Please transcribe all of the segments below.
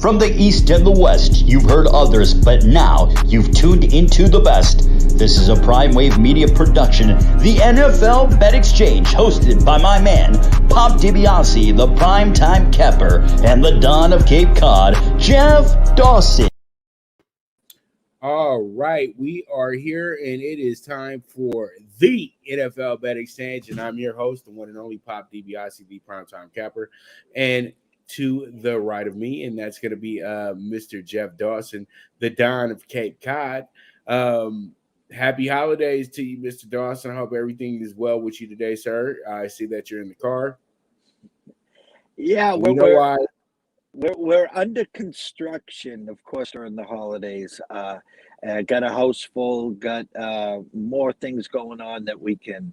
From the East and the West, you've heard others, but now you've tuned into the best. This is a Prime Wave Media production, the NFL Bet Exchange, hosted by my man, Pop DiBiase, the primetime capper, and the Don of Cape Cod, Jeff Dawson. All right, we are here, and it is time for the NFL Bet Exchange, and I'm your host, the one and only Pop DiBiase, the primetime capper, and to the right of me, and that's going to be Mr. Jeff Dawson, the Don of Cape Cod. Happy holidays to you, Mr. Dawson. I hope everything is well with you today, sir. I see that you're in the car. Yeah, we're under construction, of course, during the holidays. Got a house full, got more things going on that we can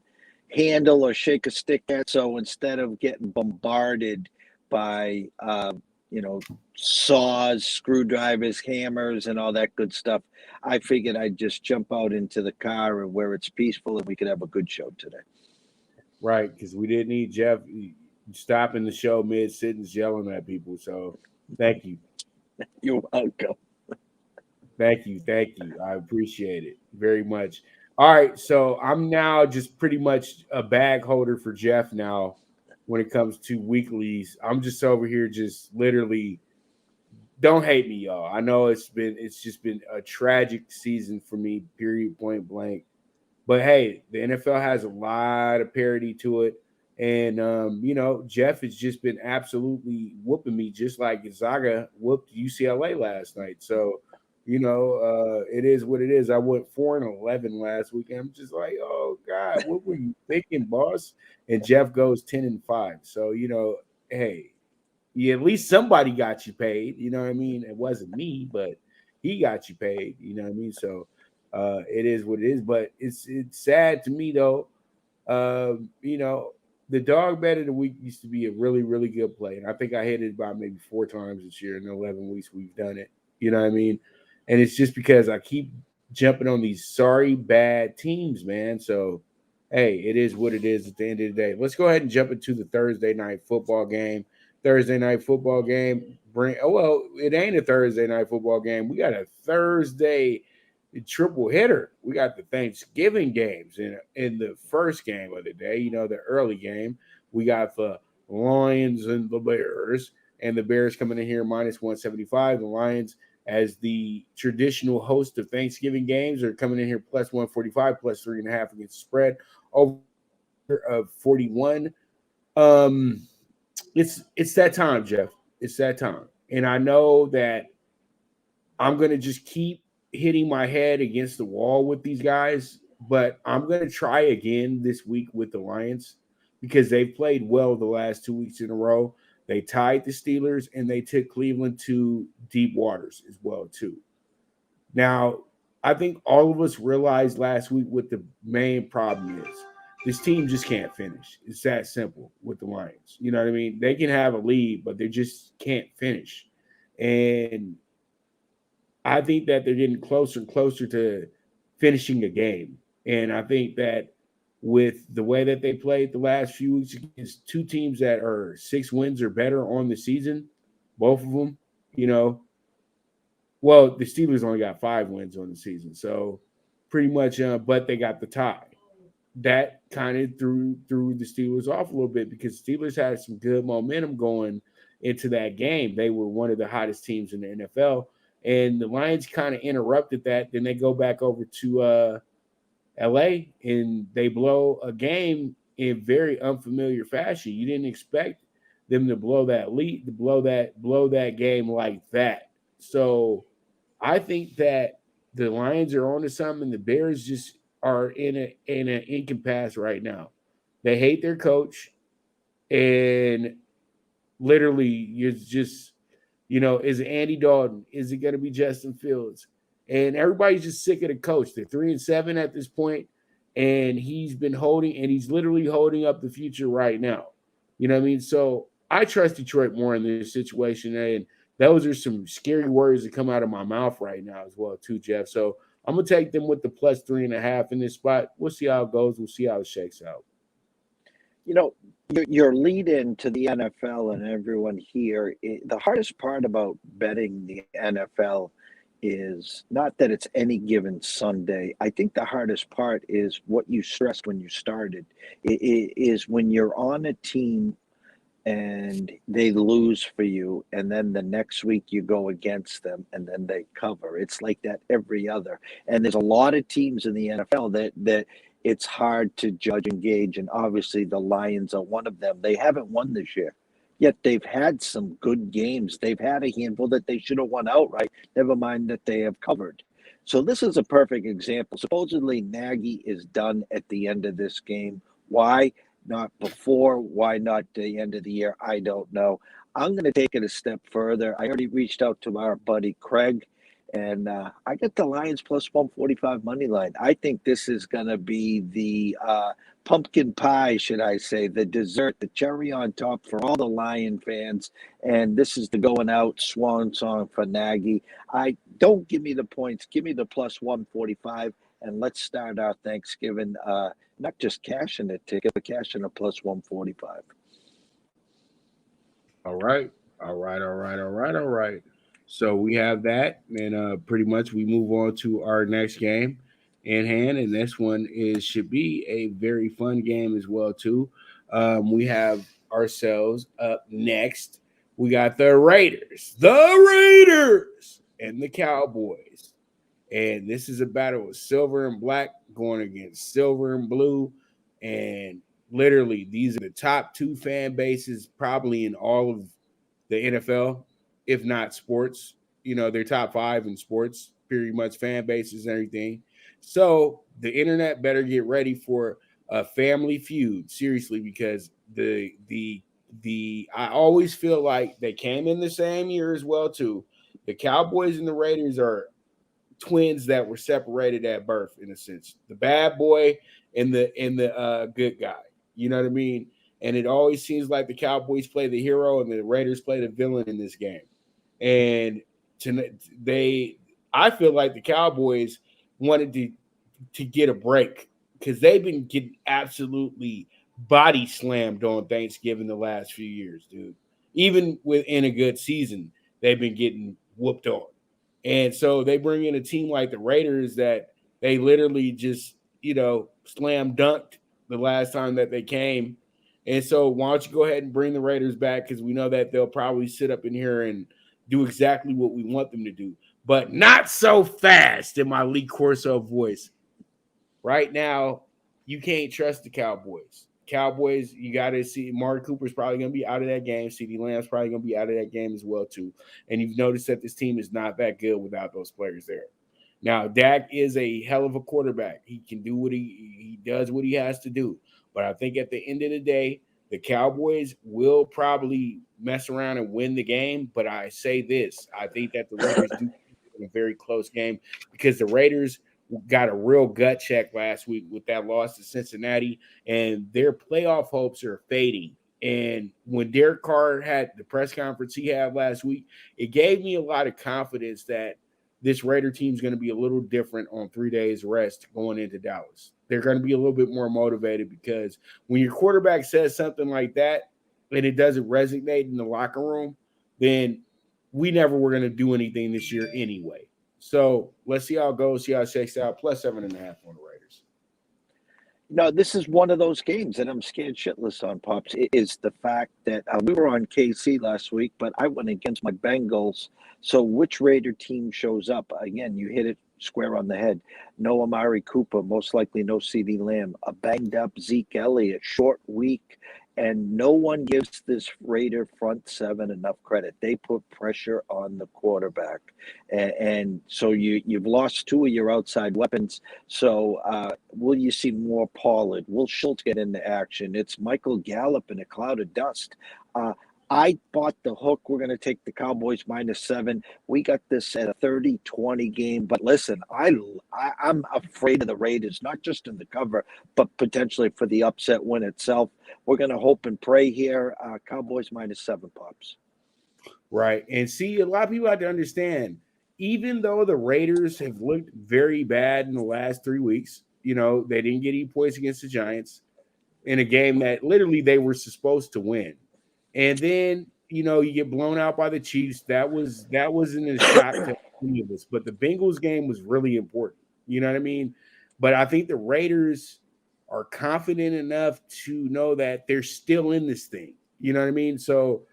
handle or shake a stick at. So instead of getting bombarded by saws, screwdrivers, hammers, and all that good stuff, I figured I'd just jump out into the car and where it's peaceful and we could have a good show today. Right, because we didn't need Jeff stopping the show mid-sentence yelling at people. So thank you. You're welcome. Thank you. I appreciate it very much. All right, so I'm now just pretty much a bag holder for Jeff now. When it comes to weeklies, I'm just over here just literally, don't hate me, y'all. I know it's just been a tragic season for me, period, point blank. But hey, the NFL has a lot of parity to it. And Jeff has just been absolutely whooping me, just like Gonzaga whooped UCLA last night. So, it is what it is. I went 4-11 last week. And I'm just like, oh God, what were you thinking, boss? And Jeff goes 10-5. So, hey, at least somebody got you paid. You know what I mean? It wasn't me, but he got you paid. You know what I mean? So it is what it is. But it's sad to me though. The dog bet of the week used to be a really, really good play. And I think I hit it about maybe 4 times this year in the 11 weeks we've done it. You know what I mean? And it's just because I keep jumping on these sorry, bad teams, man. So, hey, it is what it is at the end of the day. Let's go ahead and jump into the Thursday night football game. It ain't a Thursday night football game. We got a Thursday triple hitter. We got the Thanksgiving games in the first game of the day, the early game. We got the Lions and the Bears, and the Bears coming in here minus 175. The Lions, as the traditional host of Thanksgiving games, are coming in here plus 145, plus 3.5 against the spread, over of 41. It's that time, Jeff. It's that time. And I know that I'm going to just keep hitting my head against the wall with these guys, but I'm going to try again this week with the Lions because they've played well the last 2 weeks in a row. They tied the Steelers, and they took Cleveland to deep waters as well, too. Now, I think all of us realized last week what the main problem is. This team just can't finish. It's that simple with the Lions. You know what I mean? They can have a lead, but they just can't finish. And I think that they're getting closer and closer to finishing a game. And I think that with the way that they played the last few weeks against two teams that are 6 wins or better on the season, both of them, well, the Steelers only got 5 wins on the season. So pretty much, but they got the tie. That kind of threw the Steelers off a little bit because Steelers had some good momentum going into that game. They were one of the hottest teams in the NFL. And the Lions kind of interrupted that. Then they go back over to LA and they blow a game in very unfamiliar fashion. You didn't expect them to blow that lead, to blow that game like that. So I think that the Lions are onto something. The Bears just are in an impasse right now. They hate their coach, and literally it's just, is it Andy Dalton? Is it going to be Justin Fields? And everybody's just sick of the coach. They're 3-7 at this point, and he's literally holding up the future right now. You know what I mean? So I trust Detroit more in this situation, and those are some scary words that come out of my mouth right now as well, too, Jeff. So I'm going to take them with the plus 3.5 in this spot. We'll see how it goes. We'll see how it shakes out. Your lead in to the NFL and everyone here, the hardest part about betting the NFL is not that it's any given Sunday. I think the hardest part is what you stressed when you started. It is when you're on a team and they lose for you, and then the next week you go against them and then they cover. It's like that every other. And there's a lot of teams in the NFL that it's hard to judge and gauge, and obviously the Lions are one of them. They haven't won this year, yet they've had some good games. They've had a handful that they should have won outright, never mind that they have covered. So this is a perfect example. Supposedly Nagy is done at the end of this game. Why not before? Why not the end of the year? I don't know. I'm going to take it a step further. I already reached out to our buddy Craig, and I got the Lions plus 145 money line. I think this is going to be the pumpkin pie, should I say, the dessert, the cherry on top for all the Lion fans. And this is the going out swan song for Nagy. Don't give me the points. Give me the plus 145, and let's start our Thanksgiving not just cashing a ticket, but cashing a plus 145. All right. So we have that, and pretty much we move on to our next game in hand, and this one should be a very fun game as well too. We have ourselves up next. We got the Raiders, and the Cowboys, and this is a battle of silver and black going against silver and blue, and literally these are the top two fan bases probably in all of the NFL, if not sports. They're top five in sports, pretty much fan bases and everything. So the internet better get ready for a family feud, seriously, because the I always feel like they came in the same year as well too. The Cowboys and the Raiders are twins that were separated at birth, in a sense. The bad boy and the good guy. You know what I mean? And it always seems like the Cowboys play the hero and the Raiders play the villain in this game. And I feel like the Cowboys wanted to get a break because they've been getting absolutely body slammed on Thanksgiving the last few years, dude. Even within a good season, they've been getting whooped on. And so they bring in a team like the Raiders that they literally just, slam dunked the last time that they came. And so why don't you go ahead and bring the Raiders back, because we know that they'll probably sit up in here and do exactly what we want them to do. But not so fast, in my Lee Corso voice. Right now, you can't trust the Cowboys. Cowboys, you got to see Amari Cooper's probably going to be out of that game. CeeDee Lamb's probably going to be out of that game as well, too. And you've noticed that this team is not that good without those players there. Now, Dak is a hell of a quarterback. He can do what he does what he has to do. But I think at the end of the day, the Cowboys will probably mess around and win the game. But I say this, I think that the Raiders do in a very close game, because the Raiders got a real gut check last week with that loss to Cincinnati, and their playoff hopes are fading. And when Derek Carr had the press conference he had last week, it gave me a lot of confidence that this Raider team is going to be a little different on 3 days rest going into Dallas. They're going to be a little bit more motivated, because when your quarterback says something like that and it doesn't resonate in the locker room, then we never were going to do anything this year anyway. So let's see how it goes, see how it shakes out. Plus 7.5 on the Raiders. No, this is one of those games that I'm scared shitless on, Pops. It is the fact that we were on KC last week, but I went against my Bengals. So which Raider team shows up? Again, you hit it square on the head. No Amari Cooper, most likely no CeeDee Lamb, a banged up Zeke Elliott, short week. And no one gives this Raider front seven enough credit. They put pressure on the quarterback. And so you've lost two of your outside weapons. So will you see more Pollard? Will Schultz get into action? It's Michael Gallup in a cloud of dust. I bought the hook. We're going to take the Cowboys -7. We got this at a 30-20 game. But listen, I'm afraid of the Raiders, not just in the cover, but potentially for the upset win itself. We're going to hope and pray here. Cowboys -7, Pops. Right. And see, a lot of people have to understand, even though the Raiders have looked very bad in the last 3 weeks, they didn't get any points against the Giants. in a game that literally they were supposed to win. And then, you get blown out by the Chiefs. That wasn't a shock to any of us. But the Bengals game was really important. You know what I mean? But I think the Raiders are confident enough to know that they're still in this thing. You know what I mean? So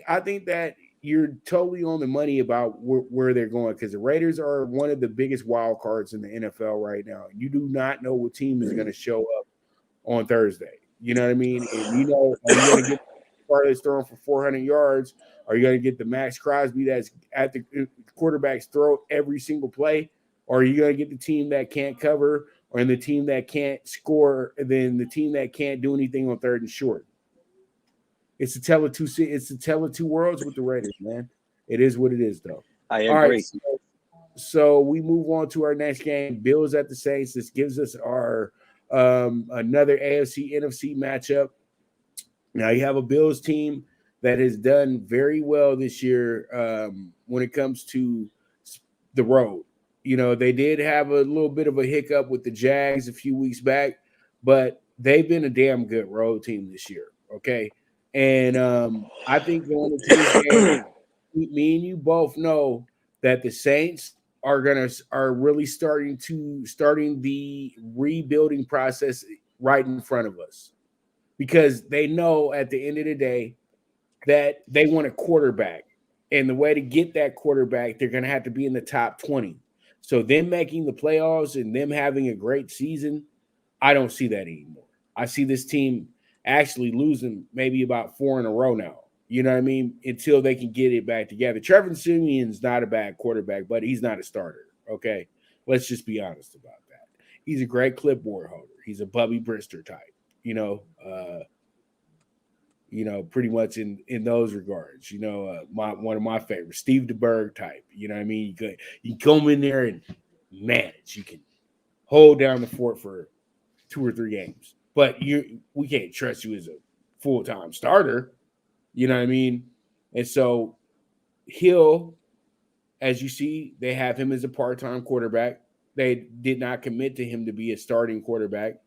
I think that you're totally on the money about where they're going, because the Raiders are one of the biggest wild cards in the NFL right now. You do not know what team is going to show up on Thursday. You know what I mean? And are you going to get Carlos throwing for 400 yards? Are you going to get the Max Crosby that's at the quarterback's throat every single play? Or are you going to get the team that can't cover, or the team that can't score, and then the team that can't do anything on third and short? It's a tale of two worlds with the Raiders, man. It is what it is, though. I agree. All right, so we move on to our next game, Bills at the Saints. This gives us our another AFC NFC matchup. Now you have a Bills team that has done very well this year when it comes to the road. They did have a little bit of a hiccup with the Jags a few weeks back, but they've been a damn good road team this year. Okay. And I think going into this game, me and you both know that the Saints are really starting the rebuilding process right in front of us, because they know at the end of the day that they want a quarterback, and the way to get that quarterback, they're going to have to be in the top 20. So them making the playoffs and them having a great season, I don't see that anymore. I see this team actually losing maybe about 4 in a row now. You know what I mean? Until they can get it back together. Trevor Simeon's not a bad quarterback, but he's not a starter. Okay. Let's just be honest about that. He's a great clipboard holder. He's a Bubby Brister type, pretty much in those regards, one of my favorites, Steve DeBerg type. You know what I mean? You come in there and manage. You can hold down the fort for 2 or 3 games, but we can't trust you as a full-time starter. You know what I mean? And so Hill, as you see, they have him as a part-time quarterback. They did not commit to him to be a starting quarterback.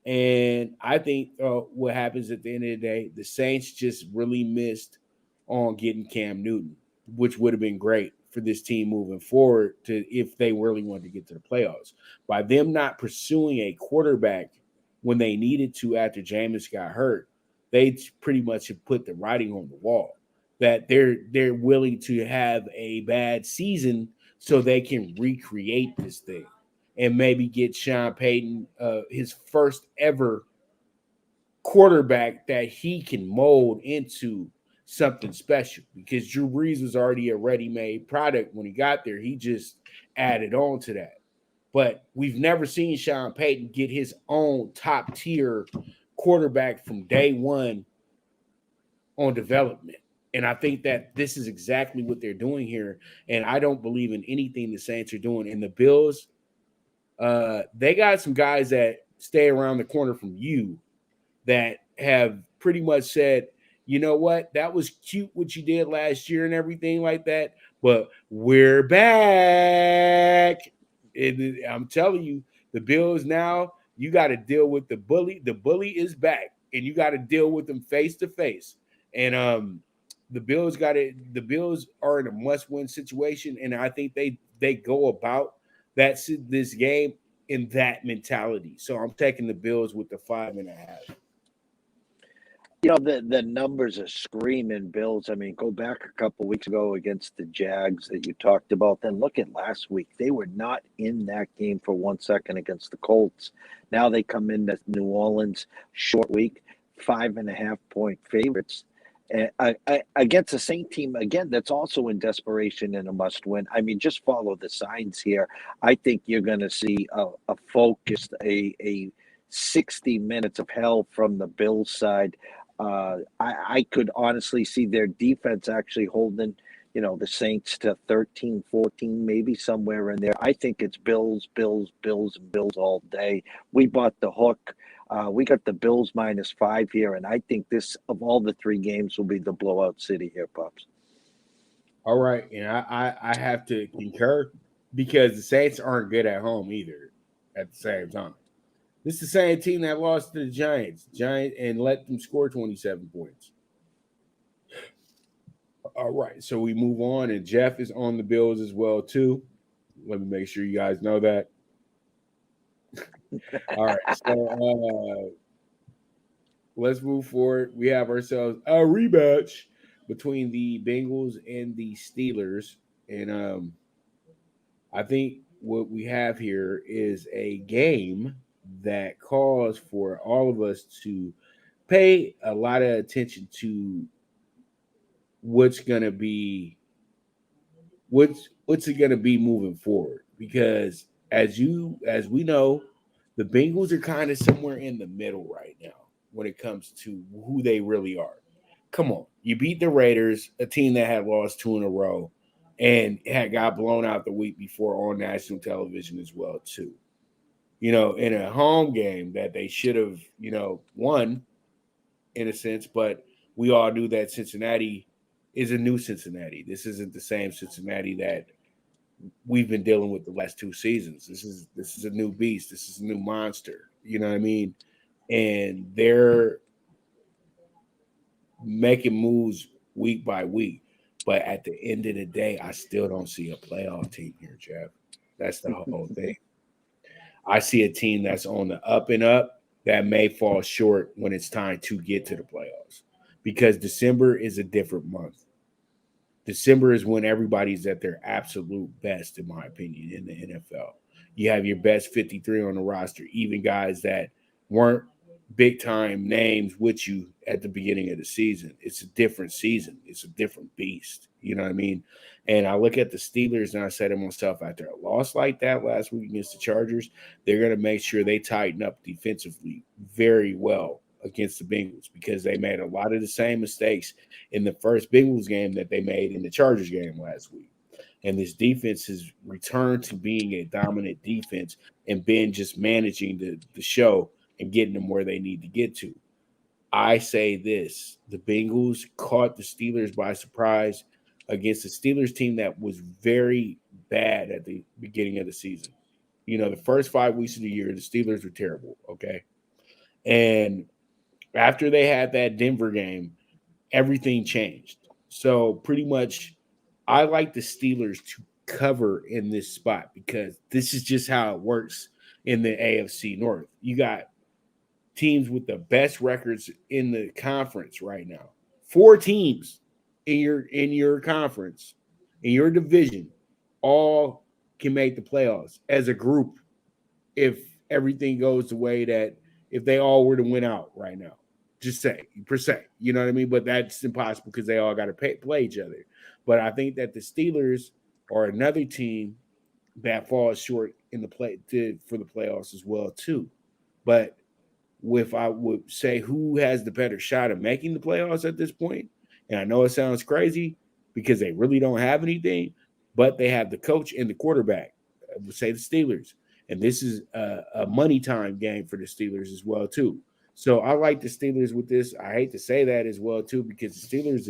And I think what happens at the end of the day, the Saints just really missed on getting Cam Newton, which would have been great for this team moving forward if they really wanted to get to the playoffs. By them not pursuing a quarterback when they needed to after Jameis got hurt, they pretty much have put the writing on the wall that they're willing to have a bad season so they can recreate this thing and maybe get Sean Payton his first ever quarterback that he can mold into something special, because Drew Brees was already a ready-made product when he got there. He just added on to that. But we've never seen Sean Payton get his own top-tier quarterback from day one on development. And I think that this is exactly what they're doing here. And I don't believe in anything the Saints are doing. And the Bills, they got some guys that stay around the corner from you that have pretty much said, you know what, that was cute what you did last year and everything like that, but we're back. And I'm telling you, the Bills now, you got to deal with the bully. The bully is back, and you got to deal with them face to face. And the Bills are in a must-win situation, and I think they go about this game in that mentality. So I'm taking the Bills with the 5.5. The numbers are screaming Bills. I mean, go back a couple weeks ago against the Jags that you talked about. Then look at last week. They were not in that game for 1 second against the Colts. Now they come into New Orleans, short week, 5.5-point favorites. Against the Saint team, again, that's also in desperation and a must-win. I mean, just follow the signs here. I think you're going to see a focused, a 60 minutes of hell from the Bills side. I could honestly see their defense actually holding, the Saints to 13, 14, maybe somewhere in there. I think it's Bills, and Bills all day. We bought the hook. We got the Bills -5 here, and I think this, of all the 3 games, will be the blowout city here, Pops. All right, and I have to concur, because the Saints aren't good at home either at the same time. This is the same team that lost to the Giants, and let them score 27 points. All right, so we move on, and Jeff is on the Bills as well too. Let me make sure you guys know that. All right, so let's move forward. We have ourselves a rematch between the Bengals and the Steelers, and I think what we have here is a game that calls for all of us to pay a lot of attention to what's it gonna be moving forward, because as we know, the Bengals are kind of somewhere in the middle right now when it comes to who they really are. Come on, you beat the Raiders, a team that had lost 2 in a row and had got blown out the week before on national television as well too. In a home game that they should have, won in a sense, but we all knew that Cincinnati is a new Cincinnati. This isn't the same Cincinnati that we've been dealing with the last 2 seasons. This is a new beast. This is a new monster. You know what I mean? And they're making moves week by week. But at the end of the day, I still don't see a playoff team here, Jeff. That's the whole thing. I see a team that's on the up and up that may fall short when it's time to get to the playoffs, because December is a different month. December is when everybody's at their absolute best, in my opinion, in the NFL. You have your best 53 on the roster, even guys that weren't big-time names with you at the beginning of the season. It's a different season. It's a different beast. You know what I mean? And I look at the Steelers, and I said to myself, after a loss like that last week against the Chargers, they're going to make sure they tighten up defensively very well against the Bengals, because they made a lot of the same mistakes in the first Bengals game that they made in the Chargers game last week. And this defense has returned to being a dominant defense and been just managing the show and getting them where they need to get to. I say this: the Bengals caught the Steelers by surprise against a Steelers team that was very bad at the beginning of the season. The first 5 weeks of the year, the Steelers were terrible, okay? And after they had that Denver game, everything changed. So pretty much I like the Steelers to cover in this spot, because this is just how it works in the AFC North. You got teams with the best records in the conference right now. 4 teams in your conference, in your division, all can make the playoffs as a group if everything goes the way that, if they all were to win out right now. Just say, per se, you know what I mean? But that's impossible because they all got to play each other. But I think that the Steelers are another team that falls short in the for the playoffs as well too. But if I would say who has the better shot of making the playoffs at this point, and I know it sounds crazy because they really don't have anything, but they have the coach and the quarterback. I would say the Steelers. And this is a money time game for the Steelers as well too. So I like the Steelers with this. I hate to say that as well too, because the Steelers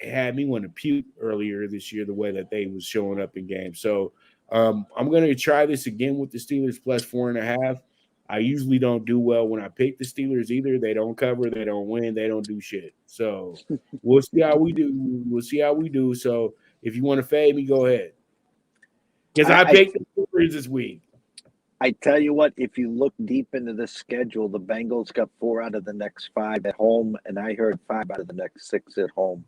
had me want to puke earlier this year, the way that they was showing up in games. So I'm going to try this again with the Steelers plus 4.5. I usually don't do well when I pick the Steelers either. They don't cover, they don't win, they don't do shit. So we'll see how we do. So if you want to fade me, go ahead. Because I picked the Steelers this week. I tell you what, if you look deep into the schedule, the Bengals got 4 out of the next 5 at home, and I heard 5 out of the next 6 at home.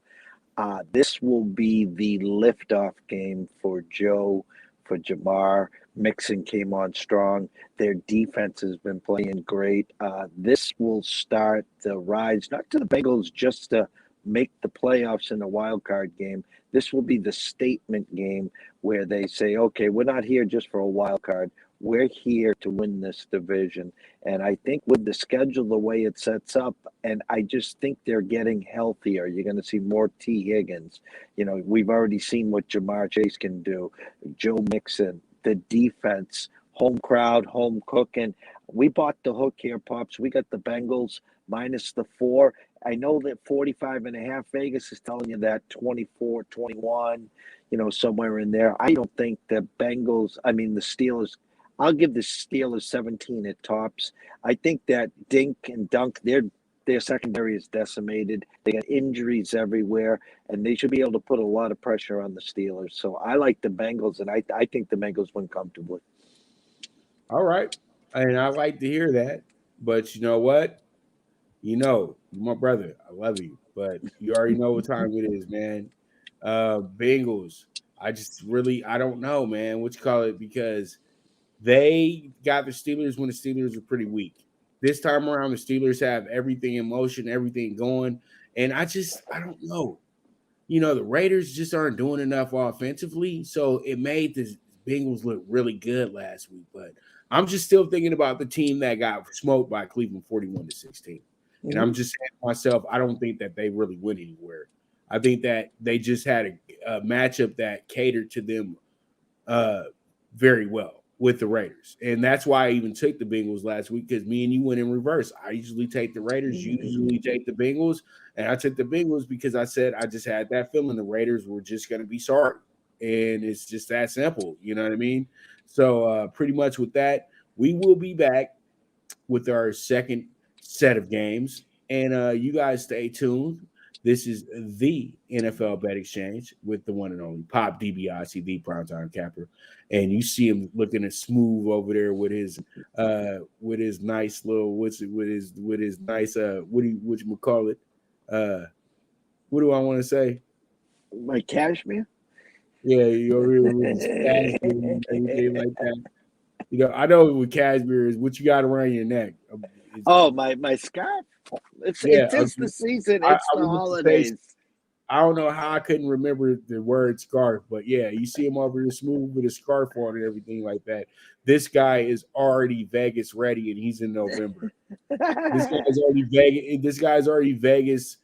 This will be the liftoff game for Joe, for Jamar. Mixon came on strong. Their defense has been playing great. This will start the rise, not to the Bengals just to make the playoffs in the wild card game. This will be the statement game where they say, okay, we're not here just for a wild card. We're here to win this division. And I think with the schedule, the way it sets up, and I just think they're getting healthier. You're going to see more T. Higgins. We've already seen what Jamar Chase can do. Joe Mixon, the defense, home crowd, home cooking. We bought the hook here, Pops. We got the Bengals minus the 4. I know that 45.5 Vegas is telling you that 24, 21, somewhere in there. I don't think the Steelers, I'll give the Steelers 17 at tops. I think that Dink and Dunk, their secondary is decimated. They got injuries everywhere, and they should be able to put a lot of pressure on the Steelers. So I like the Bengals, and I think the Bengals win comfortably. All right. And I like to hear that. But you know what? You're my brother. I love you. But you already know what time it is, man. Bengals. I don't know, man, what you call it, because they got the Steelers when the Steelers were pretty weak. This time around, the Steelers have everything in motion, everything going. And I don't know. The Raiders just aren't doing enough offensively. So it made the Bengals look really good last week. But I'm just still thinking about the team that got smoked by Cleveland 41-16. And I'm just saying to myself, I don't think that they really went anywhere. I think that they just had a matchup that catered to them very well with the Raiders. And that's why I even took the Bengals last week, because me and you went in reverse. I usually take the Raiders, you usually take the Bengals, and I took the Bengals because I said I just had that feeling the Raiders were just going to be sorry. And it's just that simple, you know what I mean? So pretty much with that, we will be back with our second set of games. And you guys stay tuned. This is the NFL Bet Exchange with the one and only Pop DBIC, the primetime capper, and you see him looking at smooth over there with his nice little what do you call it? What do I want to say? Like cashmere? Yeah, you're with his cashmere and everything like that. I know what cashmere is. What you got around your neck? My scarf. It's the season. It's the holidays. I don't know how I couldn't remember the word scarf, but yeah, you see him over here smooth with a scarf on and everything like that. This guy is already Vegas ready, and he's in November. This guy's already Vegas.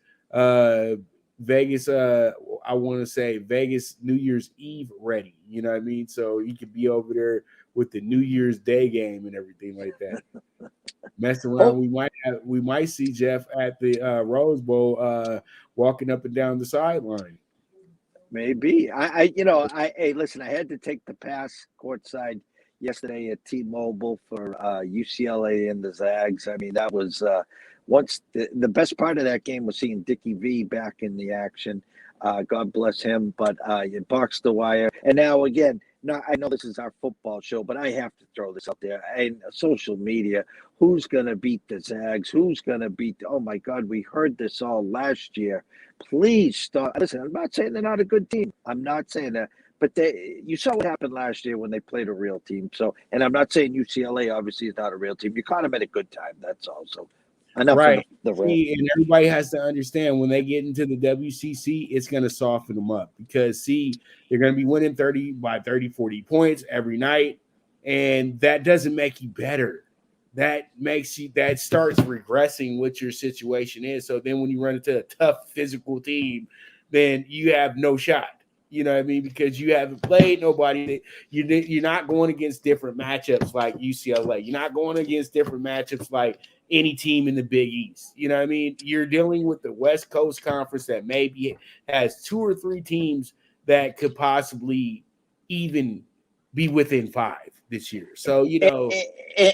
Vegas. I want to say Vegas New Year's Eve ready. You know what I mean? So he could be over there with the New Year's Day game and everything like that. Messing around, we might see Jeff at the Rose Bowl walking up and down the sideline. Maybe. Hey, listen, I had to take the pass courtside yesterday at T-Mobile for UCLA and the Zags. I mean, that was once the best part of that game was seeing Dickie V back in the action. God bless him, but it boxed the wire. And now again, I know this is our football show, but I have to throw this up there. And social media, who's going to beat the Zags? Who's going to beat? Oh, my God, we heard this all last year. Please stop. Listen, I'm not saying they're not a good team. I'm not saying that. But you saw what happened last year when they played a real team. So, and I'm not saying UCLA obviously is not a real team. You caught them at a good time. That's all. So, enough right. The and everybody has to understand when they get into the WCC, it's going to soften them up because they're going to be winning 30, 40 points every night, and that doesn't make you better. That starts regressing what your situation is. So then when you run into a tough physical team, then you have no shot. You know what I mean? Because you haven't played nobody. You're not going against different matchups like UCLA. You're not going against different matchups like any team in the Big East. You know what I mean? You're dealing with the West Coast Conference that maybe has 2 or 3 teams that could possibly even be within 5 this year. So,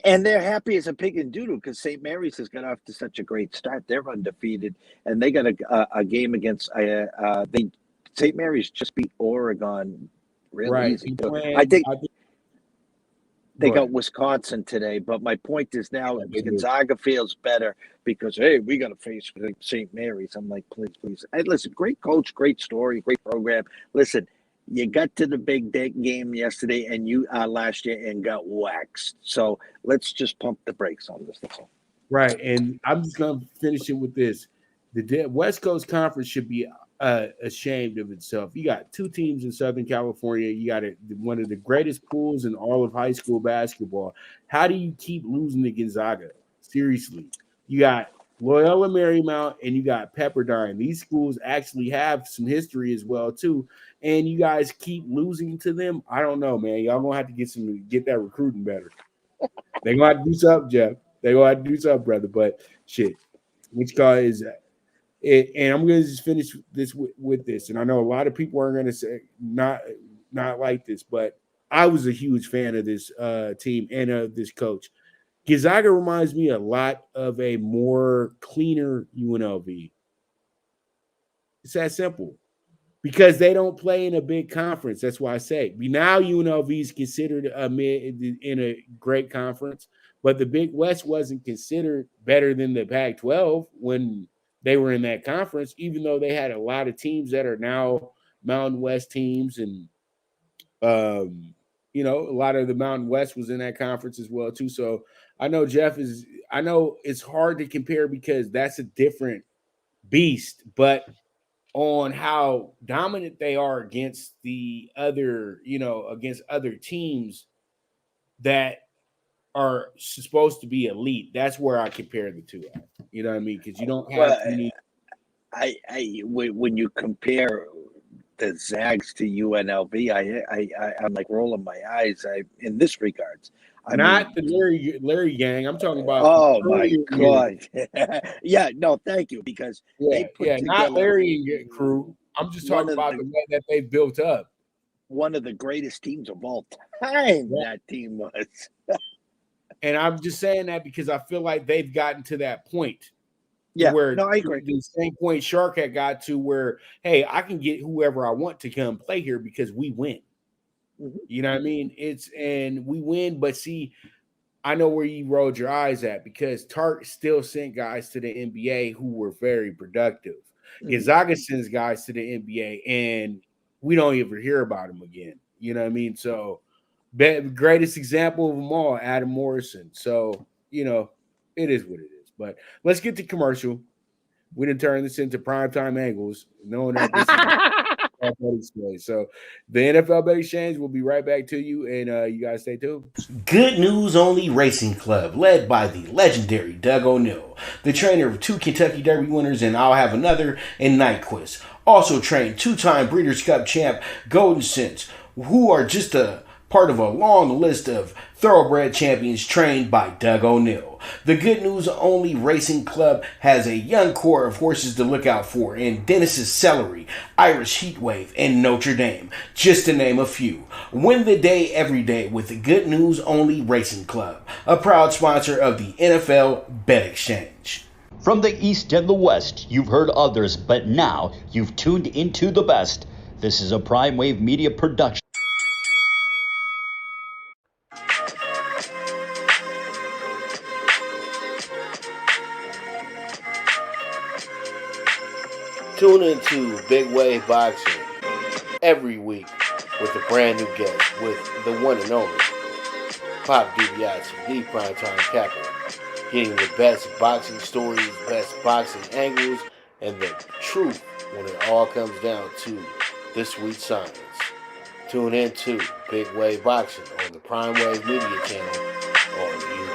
and they're happy as a pig in doodle because St. Mary's has got off to such a great start. They're undefeated, and they got a game against St. Mary's just beat Oregon really easy. I think they got Wisconsin today, but my point is now Gonzaga feels better because, hey, we got to face St. Mary's. I'm like, please. Hey, listen, great coach, great story, great program. Listen, you got to the big game yesterday and last year and got waxed. So let's just pump the brakes on this. Right, and I'm just going to finish it with this. The West Coast Conference should be ashamed of itself. You got 2 teams in Southern California. You got one of the greatest pools in all of high school basketball. How do you keep losing to Gonzaga? Seriously. You got Loyola Marymount and you got Pepperdine. These schools actually have some history as well, too. And you guys keep losing to them. I don't know, man. Y'all going to have to get that recruiting better. They're going to have to do something, Jeff. They're going to have to do something, brother. But shit, which guy is that? And I'm going to just finish this with this. And I know a lot of people are going to say not like this, but I was a huge fan of this team and of this coach. Gonzaga reminds me a lot of a more cleaner UNLV. It's that simple. Because they don't play in a big conference. That's why I say now UNLV is considered in a great conference, but the Big West wasn't considered better than the Pac-12 when they were in that conference, even though they had a lot of teams that are now Mountain West teams. And, a lot of the Mountain West was in that conference as well, too. So I know I know it's hard to compare because that's a different beast, but on how dominant they are against the other, against other teams that are supposed to be elite. That's where I compare the two at. You know what I mean? Because you don't have when you compare the Zags to UNLV, I'm like rolling my eyes. In this regards, the Larry gang. I'm talking about. Oh my God! Yeah, no, thank you. Because they put together not Larry and crew. I'm just talking about the way that they built up. One of the greatest teams of all time. That team was. And I'm just saying that because I feel like they've gotten to that point. Yeah, where I agree. The same point Shark had got to where, hey, I can get whoever I want to come play here because we win. Mm-hmm. You know what I mean? And we win, but see, I know where you rolled your eyes at because Tark still sent guys to the NBA who were very productive. Mm-hmm. Gonzaga sends guys to the NBA and we don't ever hear about them again. You know what I mean? So greatest example of them all, Adam Morrison. So, it is what it is. But let's get to commercial. We didn't turn this into primetime angles, knowing that this is so the NFL Bet Exchange will be right back to you, and you guys stay tuned. Good News Only Racing Club, led by the legendary Doug O'Neill, the trainer of 2 Kentucky Derby winners, and I'll Have Another, and Nyquist. Also trained 2-time Breeders' Cup champ Golden Sense, who are just a part of a long list of thoroughbred champions trained by Doug O'Neill. The Good News Only Racing Club has a young core of horses to look out for in Dennis's Celery, Irish Heatwave, and Notre Dame, just to name a few. Win the day every day with the Good News Only Racing Club, a proud sponsor of the NFL Bet Exchange. From the East and the West, you've heard others, but now you've tuned into the best. This is a Prime Wave Media production. Tune into Big Wave Boxing every week with a brand new guest with the one and only Pop DiBiase, the Primetime Capper, getting the best boxing stories, best boxing angles, and the truth when it all comes down to the sweet science. Tune into Big Wave Boxing on the Prime Wave Media channel on YouTube.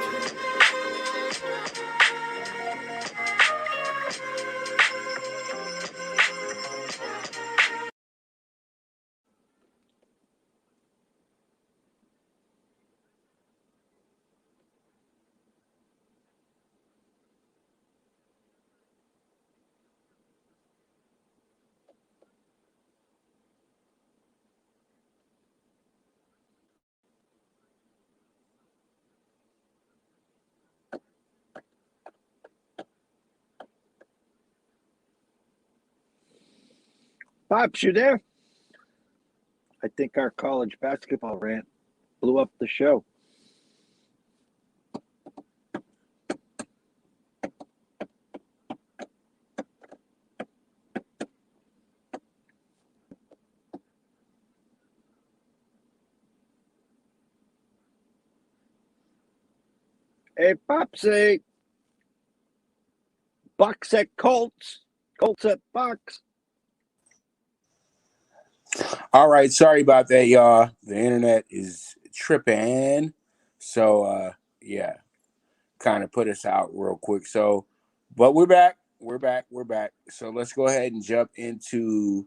Pops, you there? I think our college basketball rant blew up the show. Hey, Popsy. Bucs at Colts. Colts at Bucs. All right, sorry about that, y'all. The internet is tripping. So, kind of put us out real quick. So, but we're back. We're back. So let's go ahead and jump into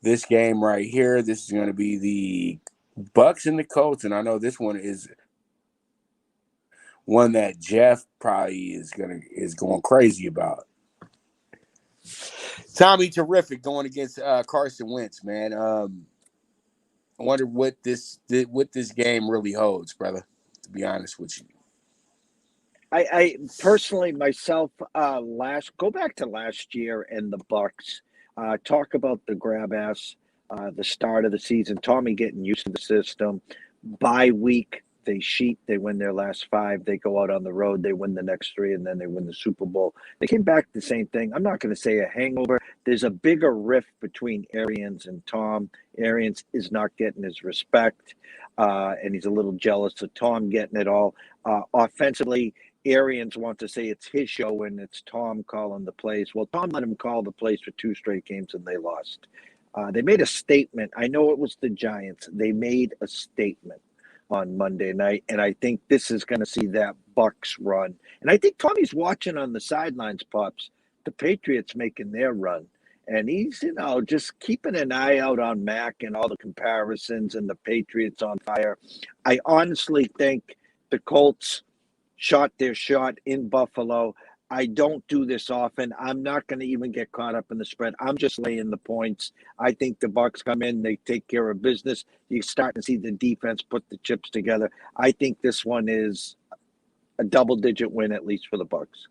this game right here. This is going to be the Bucs and the Colts, and I know this one is one that Jeff probably is going crazy about. Tommy Terrific going against Carson Wentz, man. I wonder what this game really holds, brother. To be honest with you, I personally myself go back to last year and the Bucs. Talk about the grab ass, the start of the season. Tommy getting used to the system. Bye week, they cheat. They win their last 5. They go out on the road. They win the next 3, and then they win the Super Bowl. They came back the same thing. I'm not going to say a hangover. There's a bigger rift between Arians and Tom. Arians is not getting his respect, and he's a little jealous of Tom getting it all. Offensively, Arians want to say it's his show and it's Tom calling the plays. Well, Tom let him call the plays for 2 straight games and they lost. They made a statement. I know it was the Giants. They made a statement on Monday night, and I think this is going to see that Bucs run. And I think Tommy's watching on the sidelines, Pops, the Patriots making their run. And he's, just keeping an eye out on Mac and all the comparisons and the Patriots on fire. I honestly think the Colts shot their shot in Buffalo. I don't do this often. I'm not going to even get caught up in the spread. I'm just laying the points. I think the Bucs come in, they take care of business. You start to see the defense put the chips together. I think this one is a double-digit win, at least for the Bucs.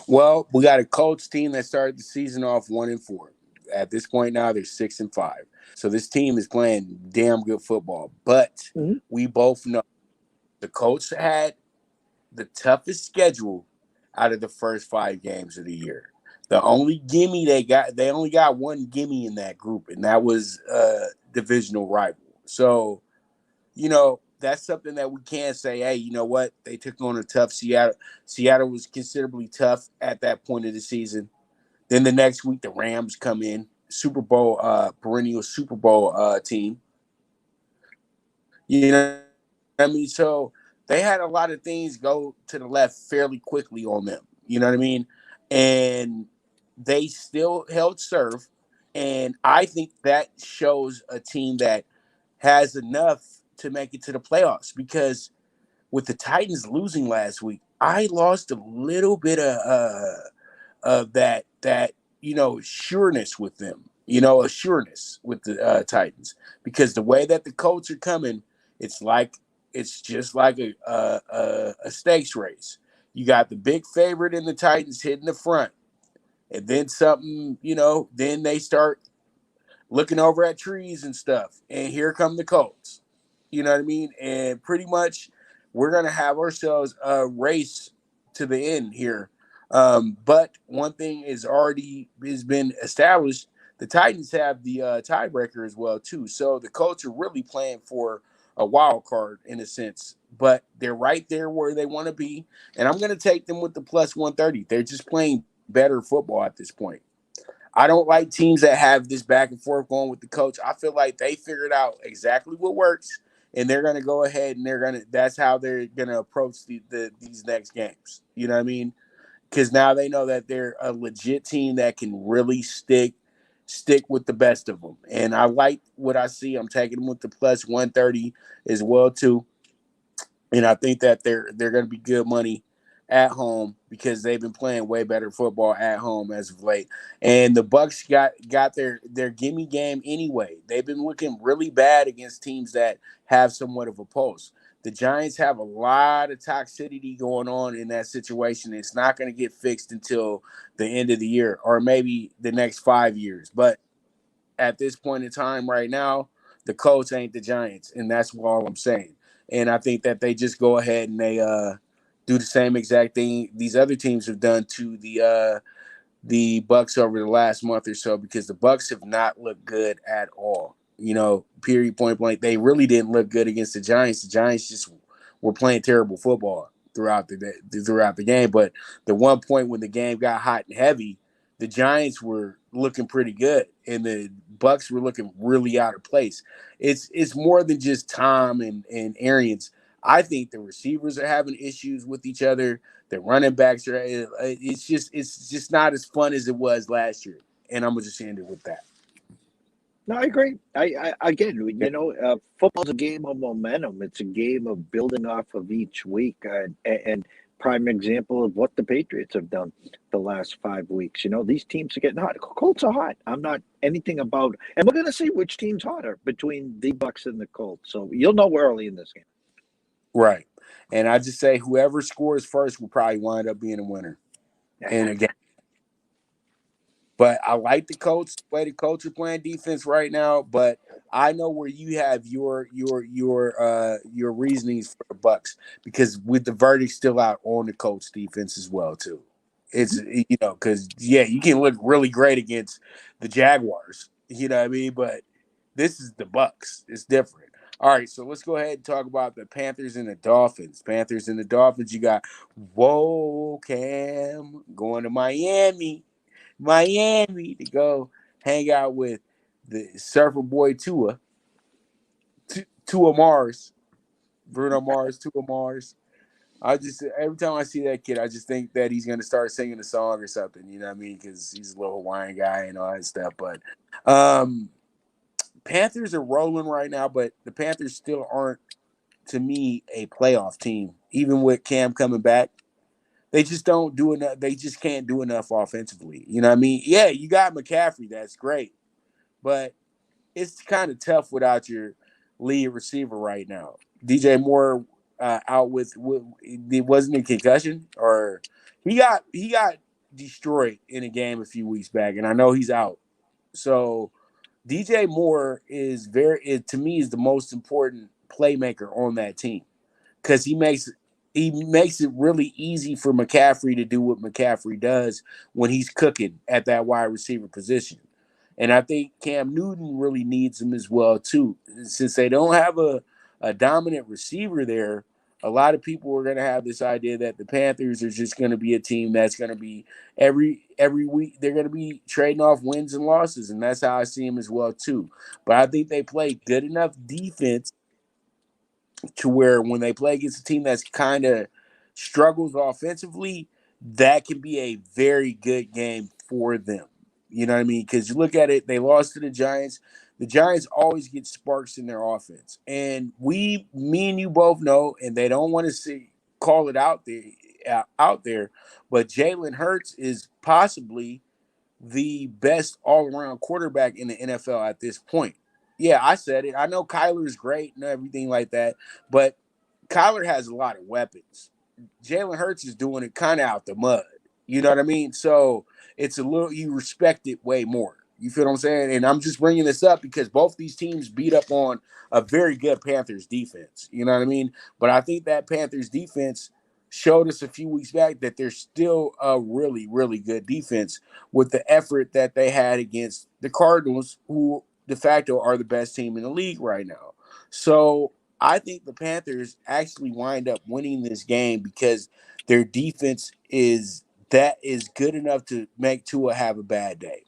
Well, we got a Colts team that started the season off 1-4. At this point now, they're 6-5. So this team is playing damn good football. But we both know the Colts had the toughest schedule out of the first 5 games of the year. The only gimme they only got one gimme in that group, and that was a divisional rival. So, that's something that we can't say, hey, you know what? They took on a tough Seattle. Seattle was considerably tough at that point of the season. Then the next week, the Rams come in, perennial Super Bowl team. You know what I mean? So they had a lot of things go to the left fairly quickly on them. You know what I mean? And they still held serve. And I think that shows a team that has enough to make it to the playoffs, because with the Titans losing last week, I lost a little bit of that sureness with them, assurance with the Titans, because the way that the Colts are coming, it's just like a stakes race. You got the big favorite in the Titans hitting the front, and then then they start looking over at trees and stuff, and here come the Colts. You know what I mean? And pretty much we're going to have ourselves a race to the end here. But one thing has been established. The Titans have the tiebreaker as well, too. So the Colts are really playing for a wild card in a sense, but they're right there where they want to be. And I'm going to take them with the plus 130. They're just playing better football at this point. I don't like teams that have this back and forth going with the coach. I feel like they figured out exactly what works, and they're going to go ahead and that's how they're going to approach these next games. You know what I mean? Because now they know that they're a legit team that can really stick with the best of them. And I like what I see. I'm taking them with the plus 130 as well, too. And I think that they're going to be good money at home, because they've been playing way better football at home as of late. And the Bucs got their gimme game anyway. They've been looking really bad against teams that have somewhat of a pulse. The Giants have a lot of toxicity going on in that situation. It's not going to get fixed until the end of the year, or maybe the next 5 years. But at this point in time right now, the Colts ain't the Giants, and that's all I'm saying. And I think that they just go ahead and they do the same exact thing these other teams have done to the Bucs over the last month or so, because the Bucs have not looked good at all. Period, point blank. They really didn't look good against the Giants. The Giants just were playing terrible football throughout the game. But the one point when the game got hot and heavy, the Giants were looking pretty good, and the Bucs were looking really out of place. It's more than just Tom and Arians. I think the receivers are having issues with each other. The running backs are. It's just not as fun as it was last year. And I'm gonna just end it with that. No, I agree. I again, football's a game of momentum. It's a game of building off of each week. And prime example of what the Patriots have done the last 5 weeks. These teams are getting hot. Colts are hot. I'm not anything about, and we're going to see which team's hotter between the Bucs and the Colts. So you'll know early in this game. Right. And I just say whoever scores first will probably wind up being a winner. And again, but I like the Colts, the way the Colts are playing defense right now. But I know where you have your reasonings for the Bucs, because with the verdict still out on the Colts defense as well too. It's because you can look really great against the Jaguars, you know what I mean. But this is the Bucs; it's different. All right, so let's go ahead and talk about the Panthers and the Dolphins. Panthers and the Dolphins. You got Cam going to Miami to go hang out with the surfer boy Tua Mars, Bruno Mars, Tua Mars. Every time I see that kid, I just think that he's going to start singing a song or something, you know what I mean? Because he's a little Hawaiian guy and all that stuff. But Panthers are rolling right now, but the Panthers still aren't, to me, a playoff team. Even with Cam coming back, they just don't do enough. They just can't do enough offensively. You know what I mean? Yeah, you got McCaffrey. That's great. But it's kind of tough without your lead receiver right now. DJ Moore out with it wasn't a concussion, or he got destroyed in a game a few weeks back, and I know he's out. So DJ Moore is to me is the most important playmaker on that team, because he makes it really easy for McCaffrey to do what McCaffrey does when he's cooking at that wide receiver position. And I think Cam Newton really needs him as well, too. Since they don't have a dominant receiver there, a lot of people are going to have this idea that the Panthers are just going to be a team that's going to be every week. They're going to be trading off wins and losses, and that's how I see them as well, too. But I think they play good enough defense to where when they play against a team that's kind of struggles offensively, that can be a very good game for them. You know what I mean? Because you look at it, they lost to the Giants. The Giants always get sparks in their offense. And me and you both know, and they don't want to call it out there, but Jalen Hurts is possibly the best all-around quarterback in the NFL at this point. Yeah, I said it. I know Kyler's great and everything like that, but Kyler has a lot of weapons. Jalen Hurts is doing it kind of out the mud. You know what I mean? So it's you respect it way more. You feel what I'm saying? And I'm just bringing this up because both these teams beat up on a very good Panthers defense. You know what I mean? But I think that Panthers defense showed us a few weeks back that they're still a really, really good defense with the effort that they had against the Cardinals, who de facto are the best team in the league right now. So I think the Panthers actually wind up winning this game because their defense is good enough to make Tua have a bad day.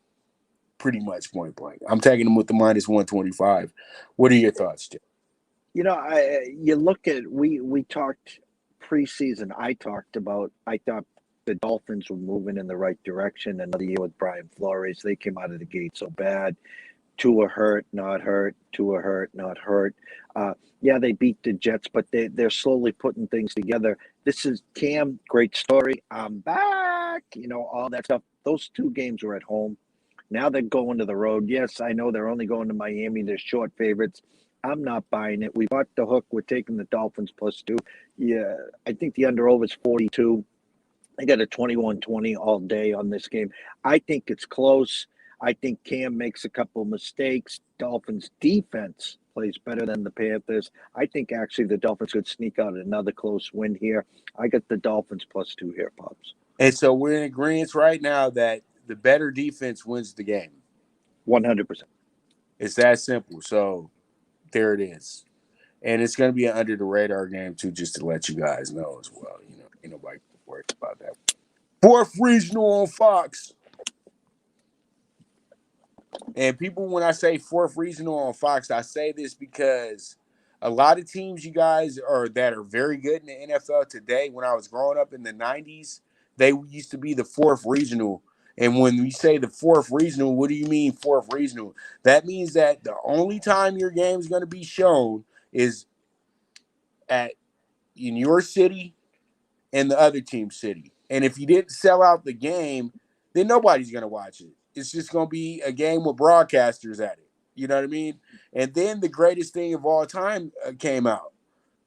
Pretty much point blank. I'm taking them with the minus 125. What are your thoughts, Jim? You look at we talked preseason. I thought the Dolphins were moving in the right direction. Another year with Brian Flores, they came out of the gate so bad. Tua hurt, not hurt. Tua hurt, not hurt. Yeah, they beat the Jets, but they're slowly putting things together. This is Cam, great story. I'm back. All that stuff. Those two games were at home. Now they're going to the road. Yes, I know they're only going to Miami. They're short favorites. I'm not buying it. We bought the hook. We're taking the Dolphins +2. Yeah, I think the under-over is 42. I got a 21-20 all day on this game. I think it's close. I think Cam makes a couple of mistakes. Dolphins defense plays better than the Panthers. I think actually the Dolphins could sneak out another close win here. I got the Dolphins +2 here, Pops. And so we're in agreement right now that the better defense wins the game. 100%. It's that simple. So there it is. And it's going to be an under the radar game too, just to let you guys know as well. Ain't nobody worried about that. Fourth regional on Fox. And people, when I say fourth regional on Fox, I say this because a lot of teams you guys that are very good in the NFL today, when I was growing up in the 90s, they used to be the fourth regional. And when we say the fourth regional, what do you mean fourth regional? That means that the only time your game is going to be shown is in your city in the other team's city. And if you didn't sell out the game, then nobody's going to watch it. It's just going to be a game with broadcasters at it. You know what I mean? And then the greatest thing of all time came out.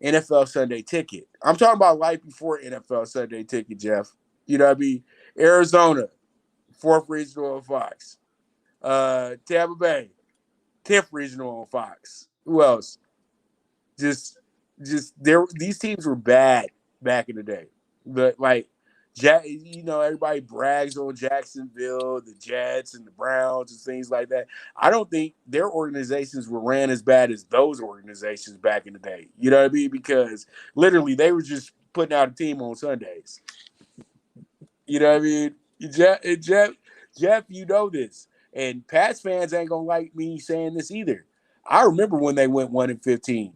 NFL Sunday Ticket. I'm talking about life before NFL Sunday Ticket, Jeff. You know what I mean? Arizona, 4th regional on Fox. Tampa Bay, 10th regional on Fox. Who else? Just there. These teams were bad back in the day, but everybody brags on Jacksonville, the Jets, and the Browns and things like that. I don't think their organizations were ran as bad as those organizations back in the day. You know what I mean? Because literally they were just putting out a team on Sundays. You know what I mean? Jeff, you know this, and Pats fans ain't gonna like me saying this either. I remember when they went 1-15.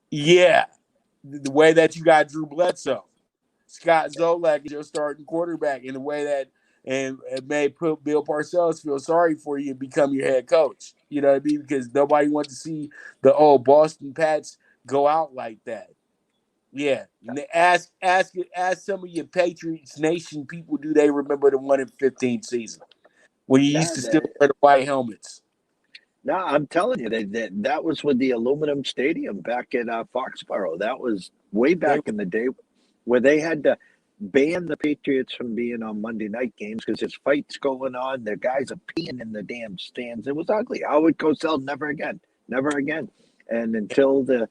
Yeah, the way that you got Drew Bledsoe, Scott Zolak is your starting quarterback, in the way that and it made Bill Parcells feel sorry for you and become your head coach. You know what I mean? Because nobody wants to see the old Boston Pats go out like that. Yeah, ask some of your Patriots Nation people, do they remember the 1-15 season when you used to still wear the white helmets? No, I'm telling you, that was with the aluminum stadium back in Foxborough. That was way back in the day where they had to ban the Patriots from being on Monday night games because there's fights going on. The guys are peeing in the damn stands. It was ugly. Howard Cosell, never again. And until the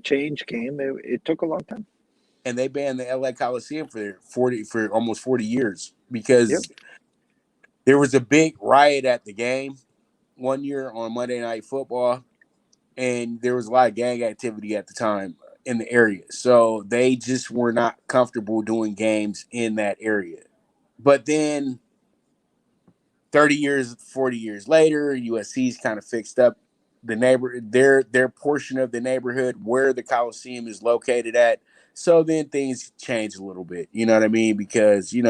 change came, it took a long time. And they banned the LA Coliseum for almost 40 years because there was a big riot at the game one year on Monday Night Football, and there was a lot of gang activity at the time in the area. So they just were not comfortable doing games in that area. But then 30 years, 40 years later, USC's kind of fixed up their portion of the neighborhood where the Coliseum is located at. So then things change a little bit. You know what I mean? Because, you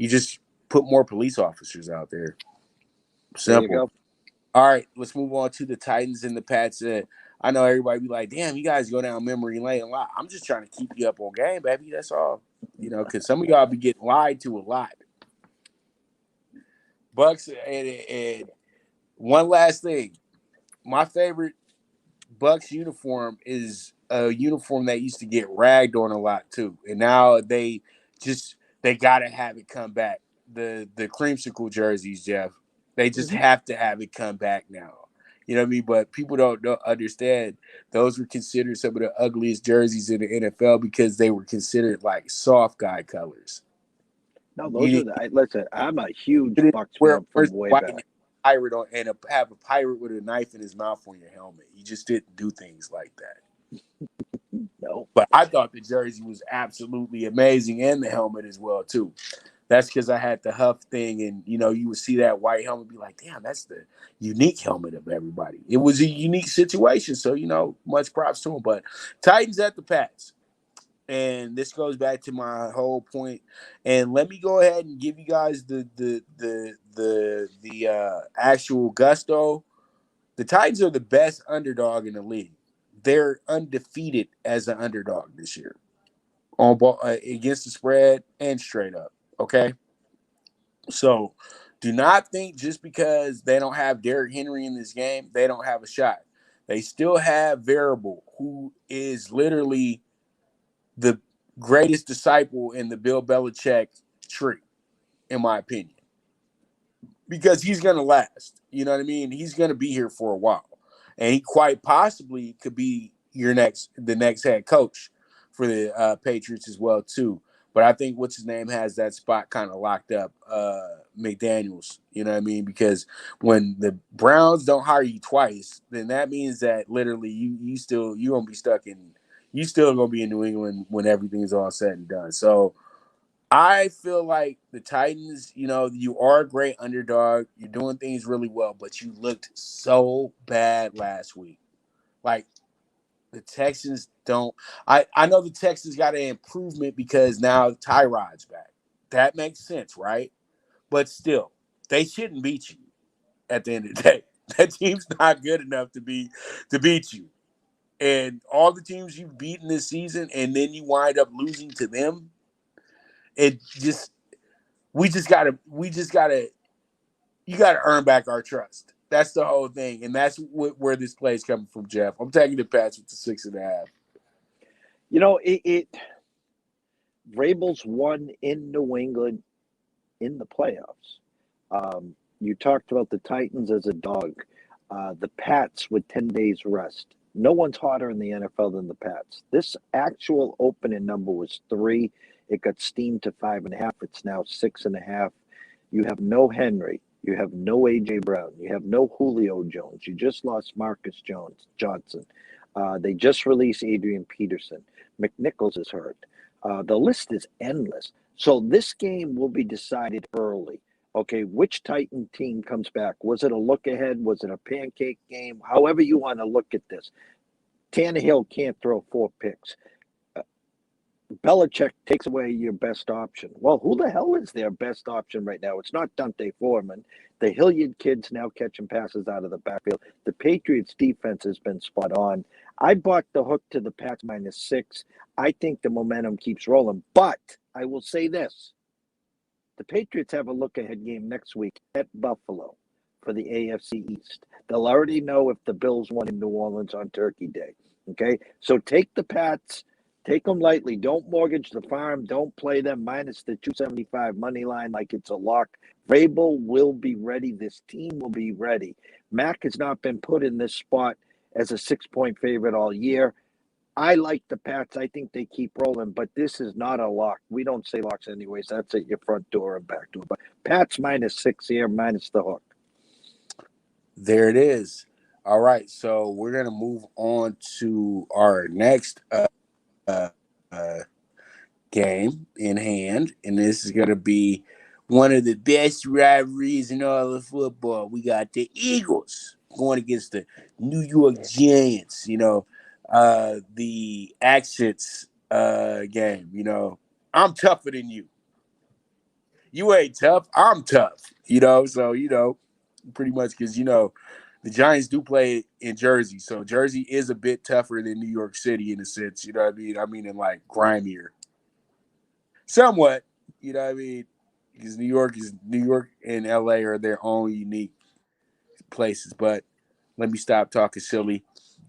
just put more police officers out there. Simple. There you go. All right, let's move on to the Titans and the Pats. I know everybody be like, damn, you guys go down memory lane a lot. I'm just trying to keep you up on game, baby. That's all. Because some of y'all be getting lied to a lot. Bucs, and one last thing. My favorite Bucs uniform is a uniform that used to get ragged on a lot too. And now they got to have it come back. The creamsicle jerseys, Jeff. They just have to have it come back now. You know what I mean? But people don't understand those were considered some of the ugliest jerseys in the NFL because they were considered like soft guy colors. No, listen, I'm a huge Bucs fan from way back. Pirate on and have a pirate with a knife in his mouth on your helmet. You just didn't do things like that. No. But I thought the jersey was absolutely amazing, and the helmet as well too. That's because I had the Huff thing, and you would see that white helmet, be like, damn, that's the unique helmet of everybody. It was a unique situation, so much props to him. But Titans at the Pats, and this goes back to my whole point. And let me go ahead and give you guys the actual gusto. The Titans are the best underdog in the league. They're undefeated as an underdog this year on against the spread and straight up. Okay, so do not think just because they don't have Derrick Henry in this game, they don't have a shot. They still have Variable, who is literally the greatest disciple in the Bill Belichick tree, in my opinion, because he's going to last. You know what I mean? He's going to be here for a while, and he quite possibly could be the next head coach for the Patriots as well too. But I think what's his name has that spot kind of locked up, McDaniels. You know what I mean? Because when the Browns don't hire you twice, then that means that literally you gonna be stuck in. You still gonna be in New England when everything's all said and done. So I feel like the Titans, you are a great underdog. You're doing things really well, but you looked so bad last week. Like, the Texans don't. I know the Texans got an improvement because now Tyrod's back. That makes sense, right? But still, they shouldn't beat you at the end of the day. That team's not good enough to beat you. and all the teams you've beaten this season, and then you wind up losing to them. We just gotta you gotta earn back our trust. That's the whole thing, and that's where this play is coming from, Jeff. I'm taking the Pats with the 6.5. Vrabel's won in New England in the playoffs. You talked about the Titans as a dog. The Pats with 10 days rest. No one's hotter in the NFL than the Pats. This actual opening number was 3. It got steamed to 5.5. It's now 6.5. You have no Henry. You have no A.J. Brown. You have no Julio Jones. You just lost Marcus Johnson. They just released Adrian Peterson. McNichols is hurt. The list is endless. So this game will be decided early. Okay, which Titan team comes back? Was it a look ahead? Was it a pancake game? However you want to look at this. Tannehill can't throw 4 picks. Belichick takes away your best option. Well, who the hell is their best option right now? It's not Dante Foreman. The Hilliard kid's now catching passes out of the backfield. The Patriots' defense has been spot on. I bought the hook to the Pats -6. I think the momentum keeps rolling. But I will say this. The Patriots have a look-ahead game next week at Buffalo for the AFC East. They'll already know if the Bills won in New Orleans on Turkey Day. Okay? So take the Pats. Take them lightly. Don't mortgage the farm. Don't play them minus the 275 money line like it's a lock. Vrabel will be ready. This team will be ready. Mac has not been put in this spot as a 6-point favorite all year. I like the Pats. I think they keep rolling, but this is not a lock. We don't say locks anyways. That's at your front door and back door. But Pats -6 here, minus the hook. There it is. All right, so we're going to move on to our next game in hand, and this is going to be one of the best rivalries in all of football. We got the Eagles going against the New York Giants. The accents game. I'm tougher than you. You ain't tough. I'm tough. So pretty much because the Giants do play in Jersey, so Jersey is a bit tougher than New York City in a sense. You know what I mean? I mean, in like grimier, somewhat. You know what I mean? Because New York and LA are their own unique places. But let me stop talking silly.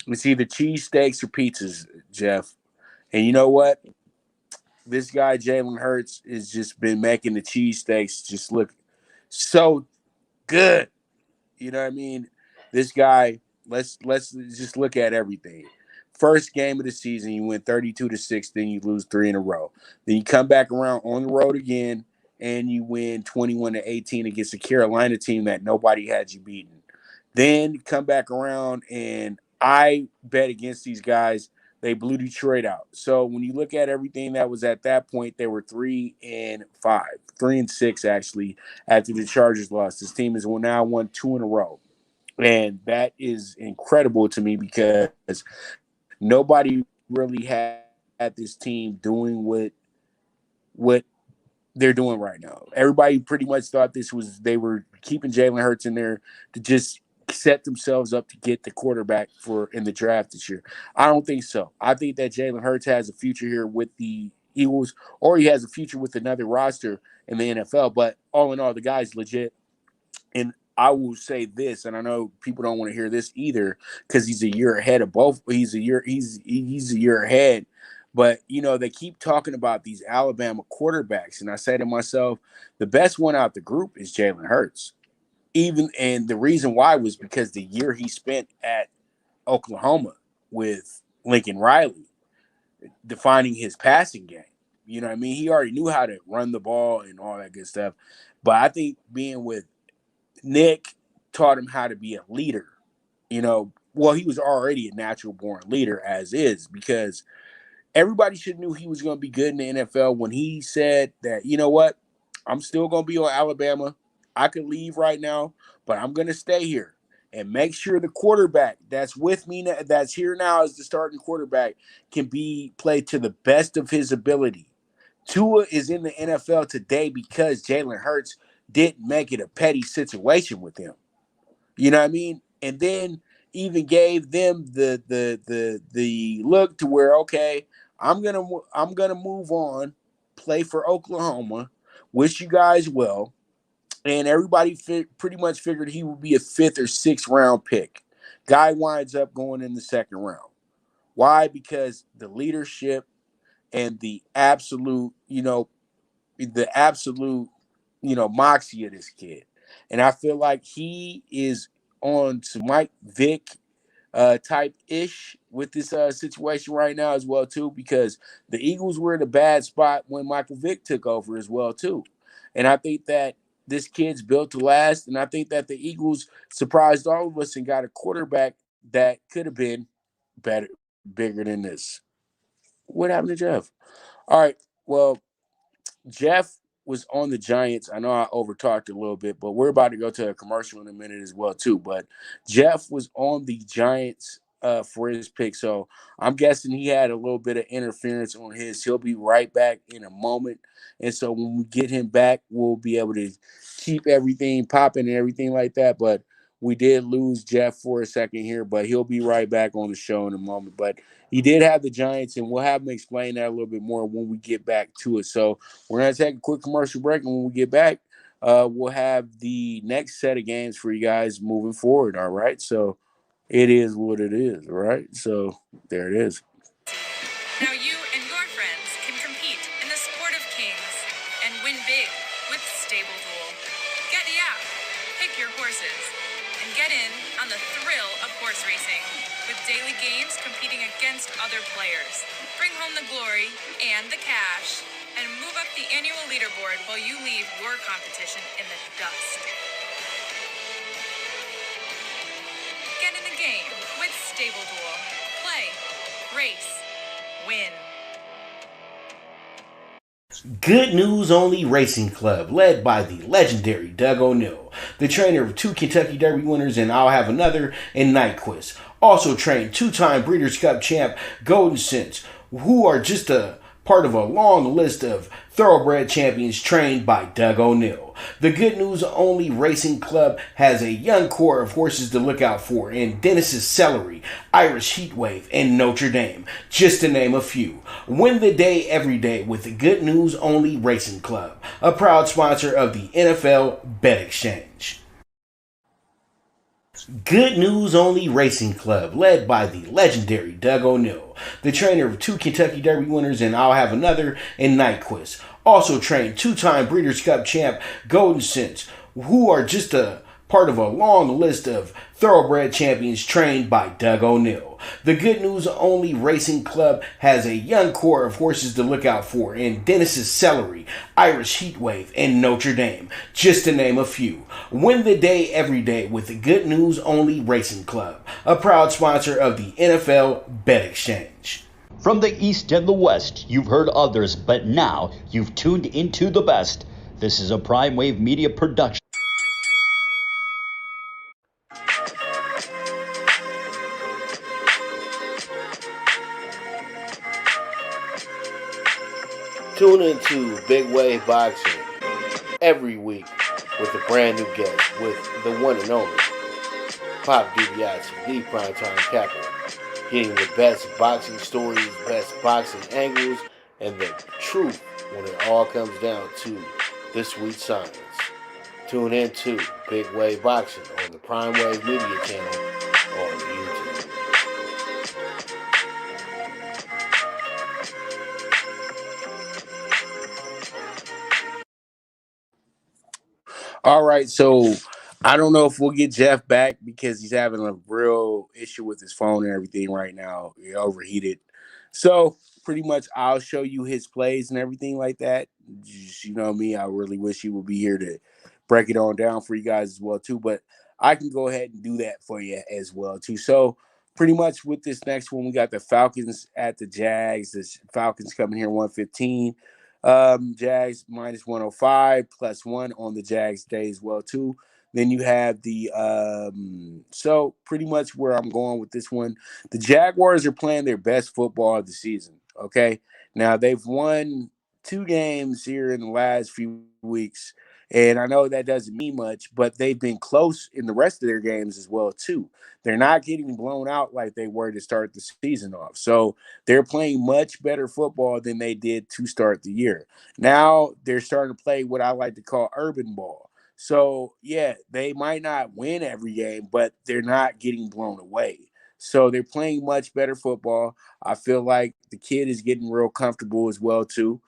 It's either cheesesteaks or pizzas, Jeff. And you know what? This guy Jalen Hurts has just been making the cheesesteaks just look so good. You know what I mean? This guy, let's just look at everything. First game of the season, you win 32-6, then you lose 3 in a row. Then you come back around on the road again, and you win 21-18 against a Carolina team that nobody had you beaten. Then you come back around, and I bet against these guys. They blew Detroit out. So when you look at everything that was at that point, they were 3-5, 3-6 actually after the Chargers lost. This team has now won 2 in a row. And that is incredible to me because nobody really had this team doing what they're doing right now. Everybody pretty much thought they were keeping Jalen Hurts in there to just set themselves up to get the quarterback in the draft this year. I don't think so. I think that Jalen Hurts has a future here with the Eagles, or he has a future with another roster in the NFL. But all in all, the guy's legit. And I will say this, and I know people don't want to hear this either because he's a year ahead of both. He's a year ahead. But, they keep talking about these Alabama quarterbacks. And I say to myself, the best one out the group is Jalen Hurts. And the reason why was because the year he spent at Oklahoma with Lincoln Riley, defining his passing game. You know what I mean? He already knew how to run the ball and all that good stuff. But I think being with Nick taught him how to be a leader. He was already a natural born leader as is, because everybody should knew he was going to be good in the NFL when he said that, you know what, I'm still going to be on Alabama. I could leave right now, but I'm going to stay here and make sure the quarterback that's with me, that's here now as the starting quarterback, can be played to the best of his ability. Tua is in the NFL today because Jalen Hurts didn't make it a petty situation with him. You know what I mean? And then even gave them the look to where, okay, I'm gonna move on, play for Oklahoma, wish you guys well, and everybody pretty much figured he would be a 5th or 6th round pick. Guy winds up going in the 2nd round. Why? Because the leadership and the absolute, moxie of this kid. And I feel like he is on some Mike Vick type ish with this situation right now as well too, because the Eagles were in a bad spot when Michael Vick took over as well too. And I think that this kid's built to last, and I think that the Eagles surprised all of us and got a quarterback that could have been better, bigger than this. What happened to Jeff? All right, well, Jeff was on the Giants. I know I overtalked a little bit, but we're about to go to a commercial in a minute as well too. But Jeff was on the Giants for his pick, so I'm guessing he had a little bit of interference on his. He'll be right back in a moment, and so when we get him back, we'll be able to keep everything popping and everything like that. But we did lose Jeff for a second here, but he'll be right back on the show in a moment. But he did have the Giants, and we'll have him explain that a little bit more when we get back to it. So we're going to take a quick commercial break, and when we get back, we'll have the next set of games for you guys moving forward, all right? So it is what it is, all right? So there it is. Now you and your friends can compete in the sport of kings and win big with Stable Duel. Get the app, pick your horses, and get in on the thrill of horse racing with daily games competing against other players. Bring home the glory and the cash, and move up the annual leaderboard while you leave your competition in the dust. Get in the game with Stable Duel. Play, race, win. Good News Only Racing Club, led by the legendary Doug O'Neill, the trainer of 2 Kentucky Derby winners and I'll Have Another and Nyquist. Also trained 2-time Breeders' Cup champ Golden Sense, who are just a part of a long list of thoroughbred champions trained by Doug O'Neill. The Good News Only Racing Club has a young core of horses to look out for in Dennis's Celery, Irish Heatwave, and Notre Dame, just to name a few. Win the day every day with the Good News Only Racing Club, a proud sponsor of the NFL Bet Exchange. Good News Only Racing Club, led by the legendary Doug O'Neill, the trainer of 2 Kentucky Derby winners and I'll Have Another and Nyquist. Also trained 2-time Breeders' Cup champ Golden Sense, who are just a part of a long list of thoroughbred champions trained by Doug O'Neill. The Good News Only Racing Club has a young core of horses to look out for in Dennis's Celery, Irish Heatwave, and Notre Dame, just to name a few. Win the day every day with the Good News Only Racing Club, a proud sponsor of the NFL Bet Exchange. From the East and the West, you've heard others, but now you've tuned into the best. This is a Prime Wave Media production. Tune into Big Wave Boxing every week with a brand new guest, with the one and only Pop DiBiase, the primetime capper, getting the best boxing stories, best boxing angles, and the truth when it all comes down to the sweet science. Tune into Big Wave Boxing on the Prime Wave Media channel on YouTube. All right, so I don't know if we'll get Jeff back because he's having a real issue with his phone and everything right now. He overheated. So pretty much I'll show you his plays and everything like that. Just, you know me, I really wish he would be here to break it on down for you guys as well too. But I can go ahead and do that for you as well too. So pretty much with this next one, we got the Falcons at the Jags. The Falcons coming here 115. Jags minus 105 +1 on the Jags day as well too. Then you have the so pretty much where I'm going with this one, the Jaguars are playing their best football of the season. Okay, now they've won 2 games here in the last few weeks, And I know that doesn't mean much, but they've been close in the rest of their games as well, too. They're not getting blown out like they were to start the season off. So they're playing much better football than they did to start the year. Now they're starting to play what I like to call urban ball. So, yeah, they might not win every game, but they're not getting blown away. So they're playing much better football. I feel like the kid is getting real comfortable as well, too.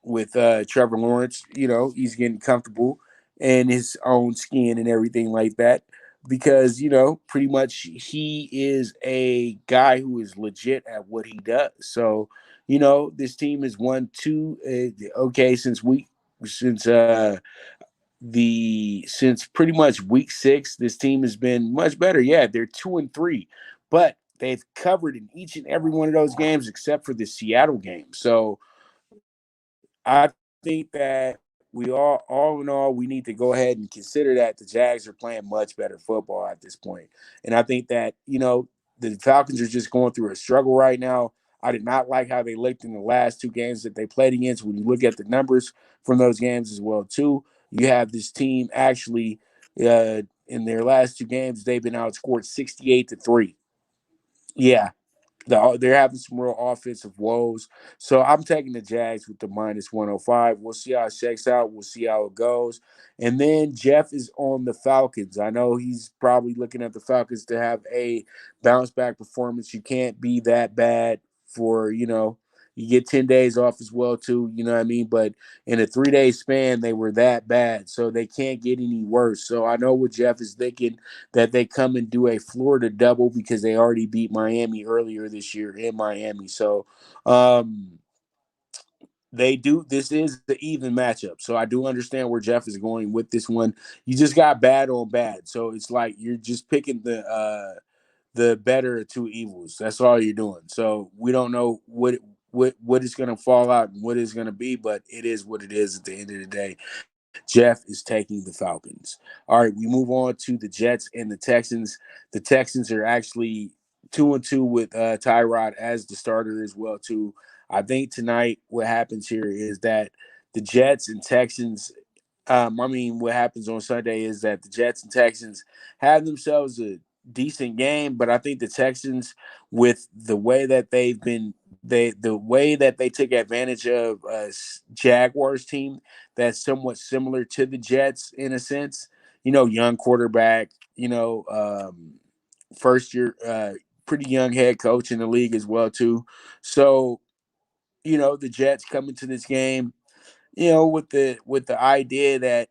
With Trevor Lawrence, he's getting comfortable in his own skin and everything like that because, pretty much he is a guy who is legit at what he does. So, this team has won two, since pretty much week 6, this team has been much better. Yeah, they're 2-3, but they've covered in each and every one of those games except for the Seattle game. So I think that we all in all, we need to go ahead and consider that the Jags are playing much better football at this point. And I think that, the Falcons are just going through a struggle right now. I did not like how they looked in the last 2 games that they played against. When you look at the numbers from those games as well, too, you have this team actually in their last 2 games, they've been outscored 68-3. Yeah, they're having some real offensive woes. So I'm taking the Jags with the -105. We'll see how it shakes out. We'll see how it goes. And then Jeff is on the Falcons. I know he's probably looking at the Falcons to have a bounce back performance. You can't be that bad for, you get 10 days off as well, too. You know what I mean? But in a 3-day span, they were that bad. So they can't get any worse. So I know what Jeff is thinking, that they come and do a Florida double because they already beat Miami earlier this year in Miami. So they do. This is the even matchup. So I do understand where Jeff is going with this one. You just got bad on bad. So it's like you're just picking the better of 2 evils. That's all you're doing. So we don't know what is going to fall out and what is going to be, but it is what it is at the end of the day. Jeff is taking the Falcons. All right, we move on to the Jets and the Texans. The Texans are actually 2-2 with Tyrod as the starter as well too. I think tonight what happens here is that the Jets and Texans. What happens on Sunday is that the Jets and Texans have themselves a decent game, but I think the Texans, with the way that the way that they took advantage of a Jaguars team that's somewhat similar to the Jets in a sense. Young quarterback. First year, pretty young head coach in the league as well too. So the Jets come into this game with the idea that,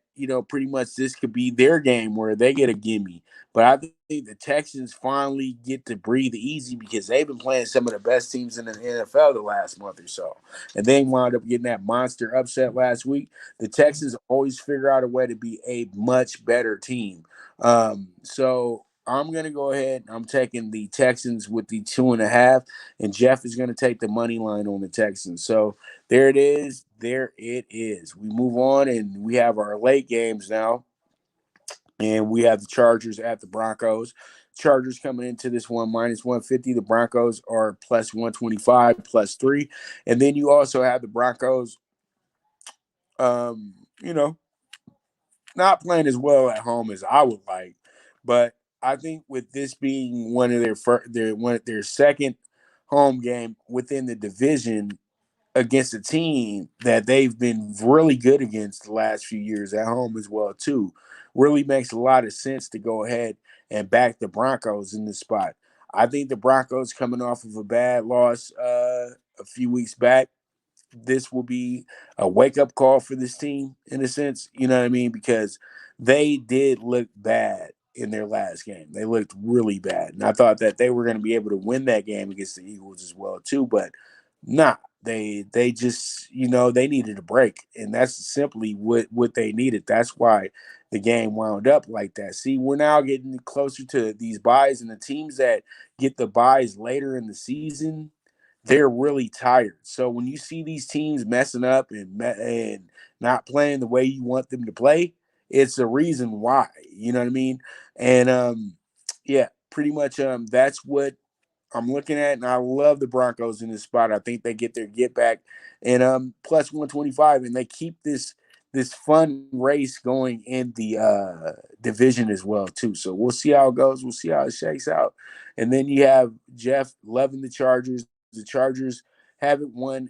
pretty much this could be their game where they get a gimme. But I think the Texans finally get to breathe easy because they've been playing some of the best teams in the NFL the last month or so. And they wound up getting that monster upset last week. The Texans always figure out a way to be a much better team. So I'm going to go ahead. I'm taking the Texans with the 2.5, and Jeff is going to take the money line on the Texans. So there it is. There it is. We move on, and we have our late games now. And we have the Chargers at the Broncos. Chargers coming into this one -150. The Broncos are +125, +3. And then you also have the Broncos, you know, not playing as well at home as I would like. But I think with this being one of their second home game within the division, against a team that they've been really good against the last few years at home as well too, really makes a lot of sense to go ahead and back the Broncos in this spot. I think the Broncos, coming off of a bad loss a few weeks back, this will be a wake-up call for this team in a sense, you know what I mean? Because they did look bad in their last game. They looked really bad. And I thought that they were going to be able to win that game against the Eagles as well too, but nah. They just, they needed a break. And that's simply what they needed. That's why the game wound up like that. See, we're now getting closer to these buys, and the teams that get the buys later in the season, they're really tired. So when you see these teams messing up and not playing the way you want them to play, it's a reason why. You know what I mean? And yeah, pretty much that's what I'm looking at, and I love the Broncos in this spot. I think they get their get back and +125, and they keep this this fun race going in the division as well too. So we'll see how it goes. We'll see how it shakes out. And then you have Jeff loving the Chargers. The Chargers haven't won.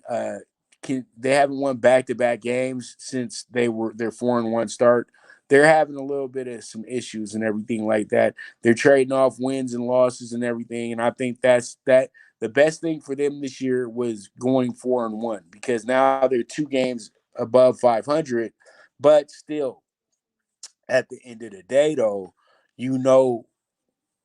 They haven't won back-to-back games since their 4-1 start. They're having a little bit of some issues and everything like that. They're trading off wins and losses and everything, and I think that's that. The best thing for them this year was going 4-1 because now they're 2 games above 500, but still, at the end of the day, though, you know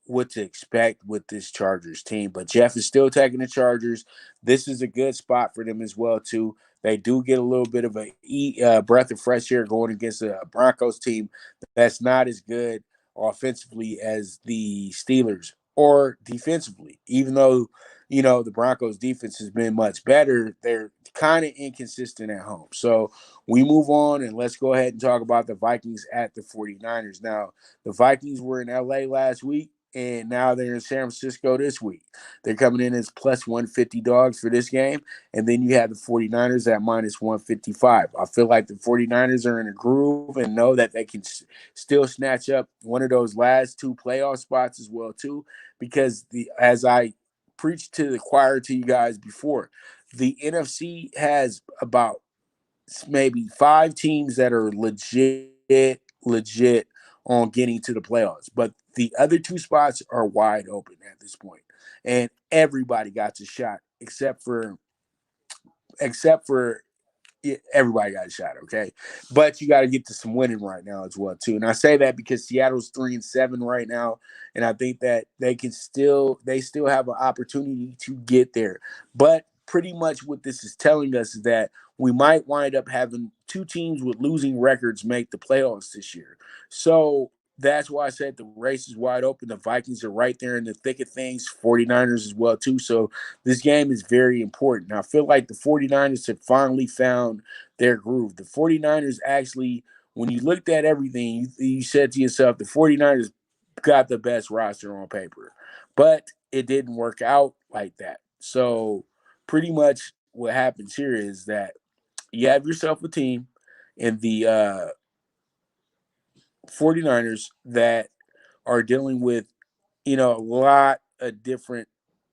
what to expect with this Chargers team. But Jeff is still taking the Chargers. This is a good spot for them as well, too. They do get a little bit of a breath of fresh air going against a Broncos team that's not as good offensively as the Steelers or defensively. Even though, the Broncos defense has been much better, they're kind of inconsistent at home. So we move on and let's go ahead and talk about the Vikings at the 49ers. Now, the Vikings were in LA last week, and now they're in San Francisco this week. They're coming in as plus 150 dogs for this game, and then you have the 49ers at minus 155. I feel like the 49ers are in a groove and know that they can still snatch up one of those last 2 playoff spots as well, too, because as I preached to the choir to you guys before, the NFC has about maybe 5 teams that are legit on getting to the playoffs, but the other 2 spots are wide open at this point, and everybody got a shot except for everybody got a shot, okay? But you got to get to some winning right now as well, too. And I say that because Seattle's 3-7 right now, and I think that they still have an opportunity to get there. But pretty much what this is telling us is that we might wind up having 2 teams with losing records make the playoffs this year. So that's why I said the race is wide open. The Vikings are right there in the thick of things, 49ers as well, too. So this game is very important. I feel like the 49ers have finally found their groove. The 49ers actually, when you looked at everything, you said to yourself, the 49ers got the best roster on paper. But it didn't work out like that. So pretty much what happens here is that you have yourself a team in the 49ers that are dealing with, a lot of different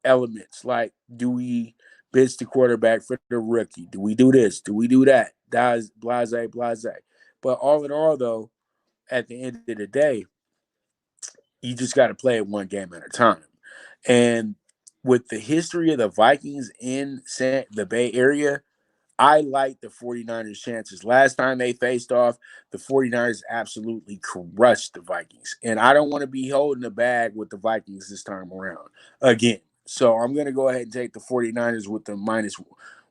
elements. Like, do we bench the quarterback for the rookie? Do we do this? Do we do that? Blase, blase. But all in all, though, at the end of the day, you just got to play it one game at a time. And with the history of the Vikings in the Bay Area, I like the 49ers' chances. Last time they faced off, the 49ers absolutely crushed the Vikings. And I don't want to be holding the bag with the Vikings this time around again. So I'm going to go ahead and take the 49ers with the minus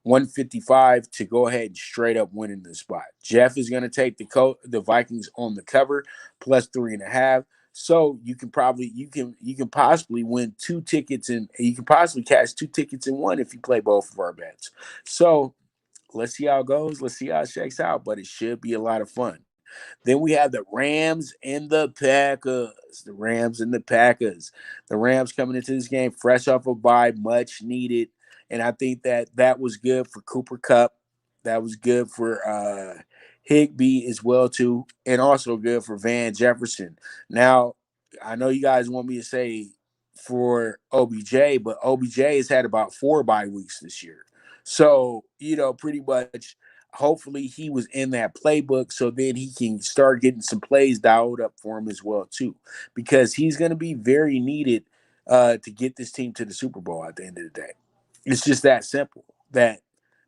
155 to go ahead and straight up win in this spot. Jeff is going to take the Vikings on the cover plus 3.5. So you can possibly win 2 tickets, and you can possibly cash 2 tickets in one if you play both of our bets. So let's see how it goes. Let's see how it shakes out, but it should be a lot of fun. Then we have the Rams and the Packers. The Rams and the Packers. The Rams coming into this game fresh off a bye, much needed. And I think that was good for Cooper Kupp. That was good for Higbee as well, too. And also good for Van Jefferson. Now, I know you guys want me to say for OBJ, but OBJ has had about 4 bye weeks this year. So, pretty much hopefully he was in that playbook so then he can start getting some plays dialed up for him as well, too, because he's going to be very needed to get this team to the Super Bowl at the end of the day. It's just that simple that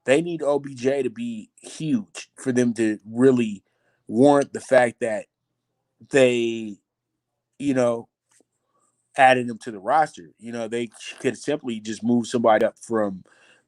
they need OBJ to be huge for them to really warrant the fact that they, added him to the roster. They could simply just move somebody up from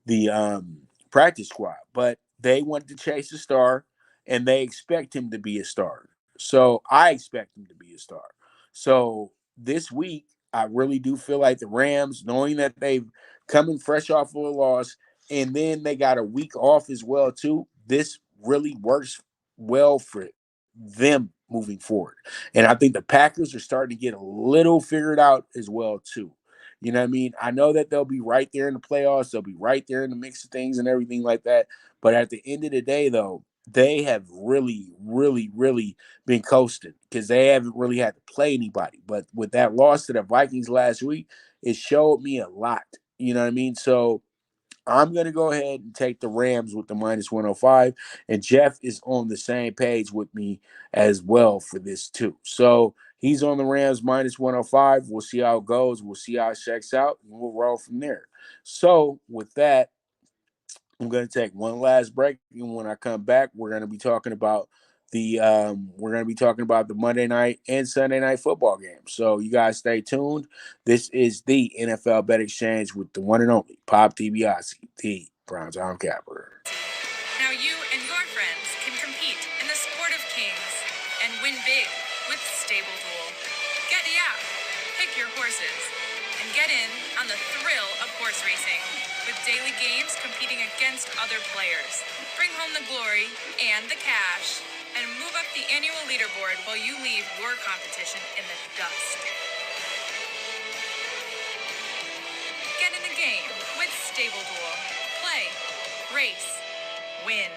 the practice squad, but they wanted to chase a star, and they expect him to be a star. So I expect him to be a star. So this week, I really do feel like the Rams, knowing that they've coming fresh off of a loss, and then they got a week off as well too. This really works well for them moving forward. And I think the Packers are starting to get a little figured out as well, too. You know what I mean? I know that they'll be right there in the playoffs. They'll be right there in the mix of things and everything like that. But at the end of the day, though, they have really, really, really been coasting because they haven't really had to play anybody. But with that loss to the Vikings last week, it showed me a lot. You know what I mean? So I'm going to go ahead and take the Rams with the -105. And Jeff is on the same page with me as well for this too. So he's on the Rams -105. We'll see how it goes. We'll see how it checks out. And we'll roll from there. So with that, I'm going to take one last break, and when I come back, we're going to be talking about the Monday night and Sunday night football games. So you guys stay tuned. This is the NFL Bet Exchange with the one and only Pop DiBiase, the Primetime Capper. Now you and your friends can compete in the sport of kings and win big with Stable Duel. Get the app, pick your horses, and get in on the thrill of horse racing with daily games competing against other players. Bring home the glory and the cash and move up the annual leaderboard while you leave your competition in the dust. Get in the game with Stable Duel. Play, race, win.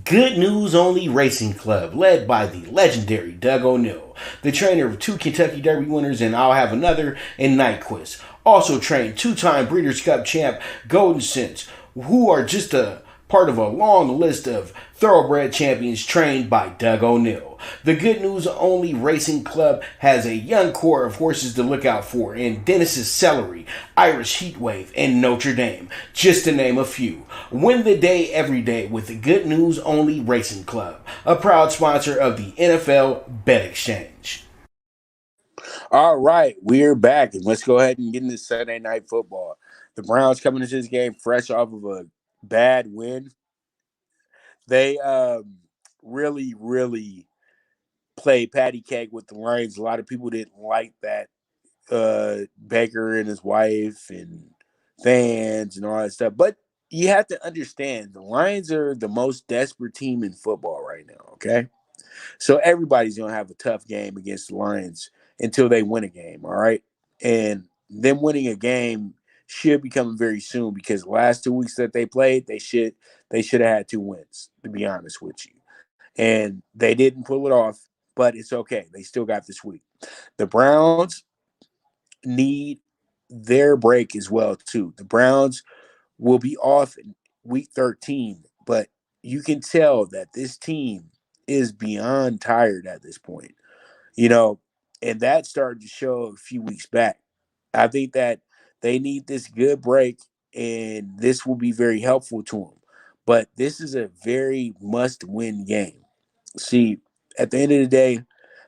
Good News Only Racing Club, led by the legendary Doug O'Neill, the trainer of 2 Kentucky Derby winners and I'll Have Another and Nyquist. Also trained 2-time Breeders' Cup champ Golden Sense, who are just a part of a long list of thoroughbred champions trained by Doug O'Neill. The Good News Only Racing Club has a young core of horses to look out for in Dennis's Celery, Irish Heatwave, and Notre Dame, just to name a few. Win the day every day with the Good News Only Racing Club, a proud sponsor of the NFL Bet Exchange. All right, we're back, and let's go ahead and get into Sunday night football. The Browns coming into this game fresh off of a bad win. They really, really played patty cake with the Lions. A lot of people didn't like that. Baker and his wife and fans and all that stuff. But you have to understand the Lions are the most desperate team in football right now, okay? So everybody's going to have a tough game against the Lions until they win a game, all right? And them winning a game should be coming very soon because the last 2 weeks that they played, they should have had 2 wins, to be honest with you. And they didn't pull it off, but it's okay. They still got this week. The Browns need their break as well, too. The Browns will be off in week 13, but you can tell that this team is beyond tired at this point, and that started to show a few weeks back. I think that they need this good break, and this will be very helpful to them. But this is a very must-win game. See, at the end of the day,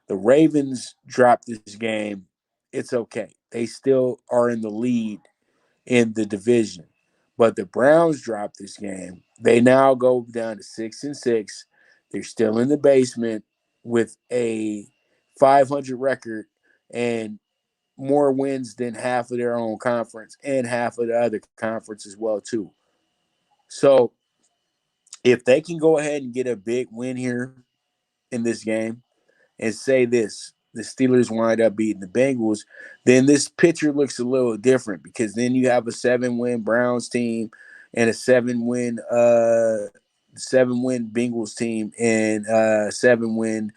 the Ravens dropped this game. It's okay. They still are in the lead in the division. But the Browns dropped this game. They now go down to 6-6. They're still in the basement with a 500 record and more wins than half of their own conference and half of the other conference as well, too. So if they can go ahead and get a big win here in this game and say this, the Steelers wind up beating the Bengals, then this picture looks a little different because then you have a 7-win Browns team and a 7-win Bengals team and a 7-win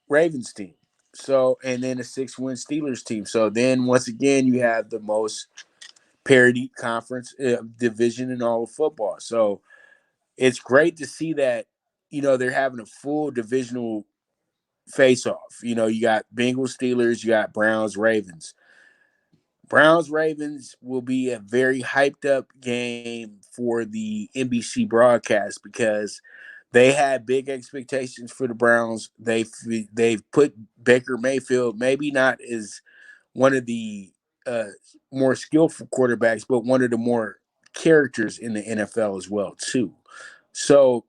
Ravens team. So, and then a 6-win Steelers team. So then once again, you have the most parity conference division in all of football. So it's great to see that, they're having a full divisional face off. You got Bengals, Steelers, you got Browns, Ravens. Browns, Ravens will be a very hyped up game for the NBC broadcast because they had big expectations for the Browns. They've put Baker Mayfield, maybe not as one of the more skillful quarterbacks, but one of the more characters in the NFL as well, too. So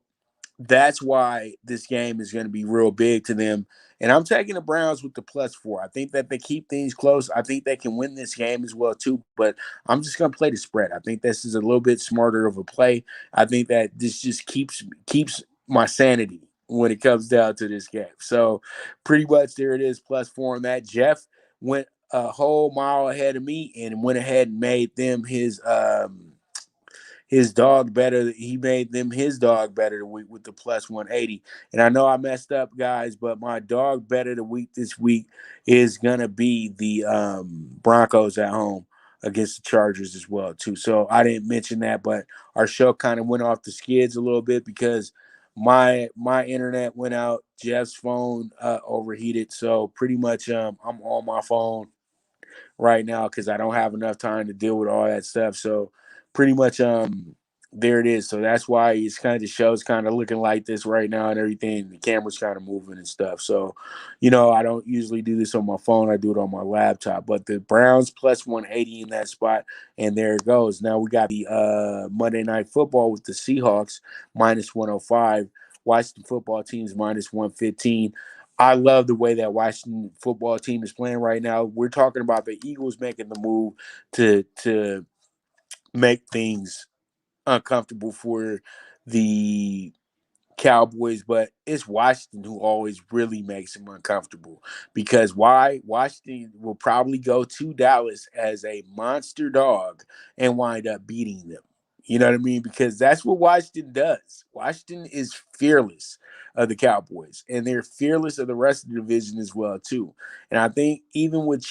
that's why this game is going to be real big to them. And I'm taking the Browns with the +4. I think that they keep things close. I think they can win this game as well, too. But I'm just going to play the spread. I think this is a little bit smarter of a play. I think that this just keeps my sanity when it comes down to this game. So pretty much there it is, +4 on that. Jeff went a whole mile ahead of me and went ahead and made them his his dog better. He made them his dog better the week with the plus 180. And I know I messed up, guys, but my dog better the week this week is gonna be the Broncos at home against the Chargers as well too. So I didn't mention that, but our show kind of went off the skids a little bit because my internet went out. Jeff's phone overheated, so pretty much I'm on my phone right now because I don't have enough time to deal with all that stuff. So pretty much there it is. So that's why it's kind of the show's kind of looking like this right now and everything. The camera's kind of moving and stuff. So, I don't usually do this on my phone. I do it on my laptop. But the Browns plus 180 in that spot, and there it goes. Now we got the Monday Night Football with the Seahawks minus 105. Washington football team's minus 115. I love the way that Washington football team is playing right now. We're talking about the Eagles making the move to make things uncomfortable for the Cowboys, but it's Washington who always really makes them uncomfortable. Because why? Washington will probably go to Dallas as a monster dog and wind up beating them. You know what I mean? Because that's what Washington does. Washington is fearless of the Cowboys, and they're fearless of the rest of the division as well, too. And I think even with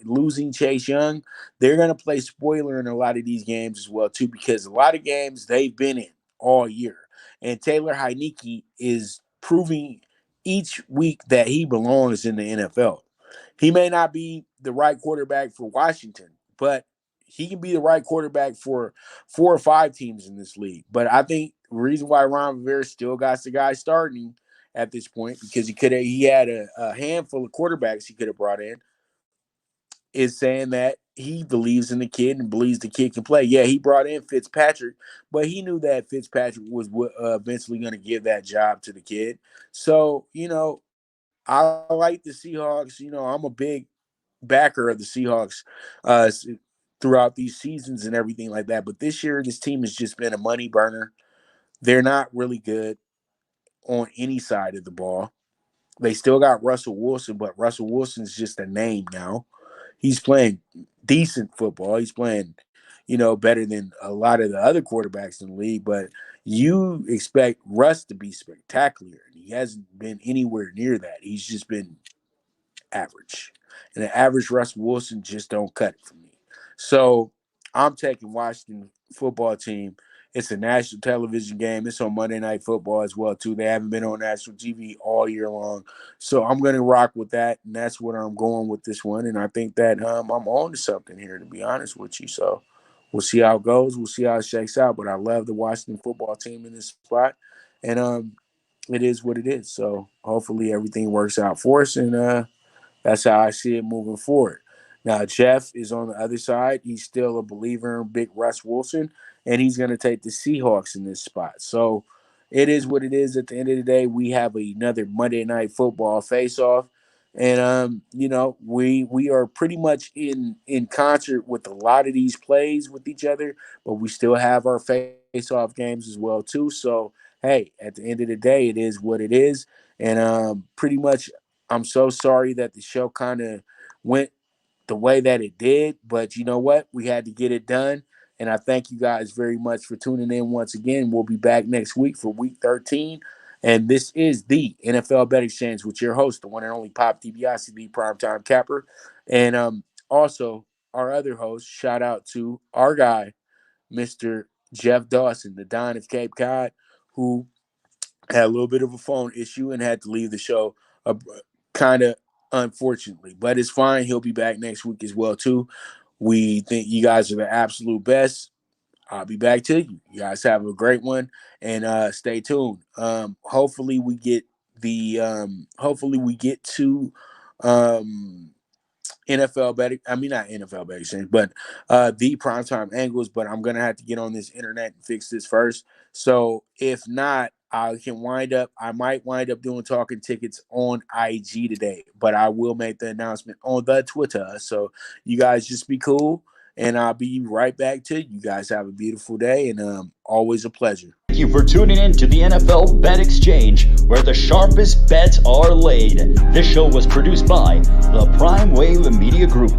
losing Chase Young, they're going to play spoiler in a lot of these games as well, too, because a lot of games they've been in all year. And Taylor Heinicke is proving each week that he belongs in the NFL. He may not be the right quarterback for Washington, but he can be the right quarterback for 4 or 5 teams in this league. But I think the reason why Ron Rivera still got the guy starting at this point, because he had a handful of quarterbacks he could have brought in, is saying that he believes in the kid and believes the kid can play. Yeah, he brought in Fitzpatrick, but he knew that Fitzpatrick was eventually going to give that job to the kid. So, I like the Seahawks. I'm a big backer of the Seahawks throughout these seasons and everything like that. But this year, this team has just been a money burner. They're not really good on any side of the ball. They still got Russell Wilson, but Russell Wilson's just a name now. He's playing decent football. He's playing, better than a lot of the other quarterbacks in the league. But you expect Russ to be spectacular, and he hasn't been anywhere near that. He's just been average. And the average Russell Wilson just don't cut it for me. So I'm taking Washington football team. It's a national television game. It's on Monday Night Football as well, too. They haven't been on national TV all year long. So I'm going to rock with that, and that's what I'm going with this one. And I think that I'm on to something here, to be honest with you. So we'll see how it goes. We'll see how it shakes out. But I love the Washington football team in this spot. And it is what it is. So hopefully everything works out for us, and that's how I see it moving forward. Now, Jeff is on the other side. He's still a believer in big Russ Wilson, and he's going to take the Seahawks in this spot. So it is what it is. At the end of the day, we have another Monday Night Football face-off. And, we are pretty much in concert with a lot of these plays with each other, but we still have our face-off games as well, too. So, hey, at the end of the day, it is what it is. And pretty much I'm so sorry that the show kind of went the way that it did, but you know what? We had to get it done, and I thank you guys very much for tuning in once again. We'll be back next week for Week 13, and this is the NFL Bet Exchange with your host, the one and only Pop DiBiase, the Primetime Capper, and also our other host. Shout out to our guy, Mr. Jeff Dawson, the Don of Cape Cod, who had a little bit of a phone issue and had to leave the show kind of unfortunately, but it's fine. He'll be back next week as well, too. We think you guys are the absolute best. I'll be back to you. You guys have a great one, and stay tuned. Hopefully we get to NFL betting. I mean, not NFL betting, but the Primetime Angles. But I'm gonna have to get on this internet and fix this first. So if not, I might wind up doing talking tickets on IG today, but I will make the announcement on the Twitter. So you guys just be cool, and I'll be right back to you. You guys have a beautiful day, and always a pleasure. Thank you for tuning in to the NFL Bet Exchange, where the sharpest bets are laid. This show was produced by the Prime Wave Media Group.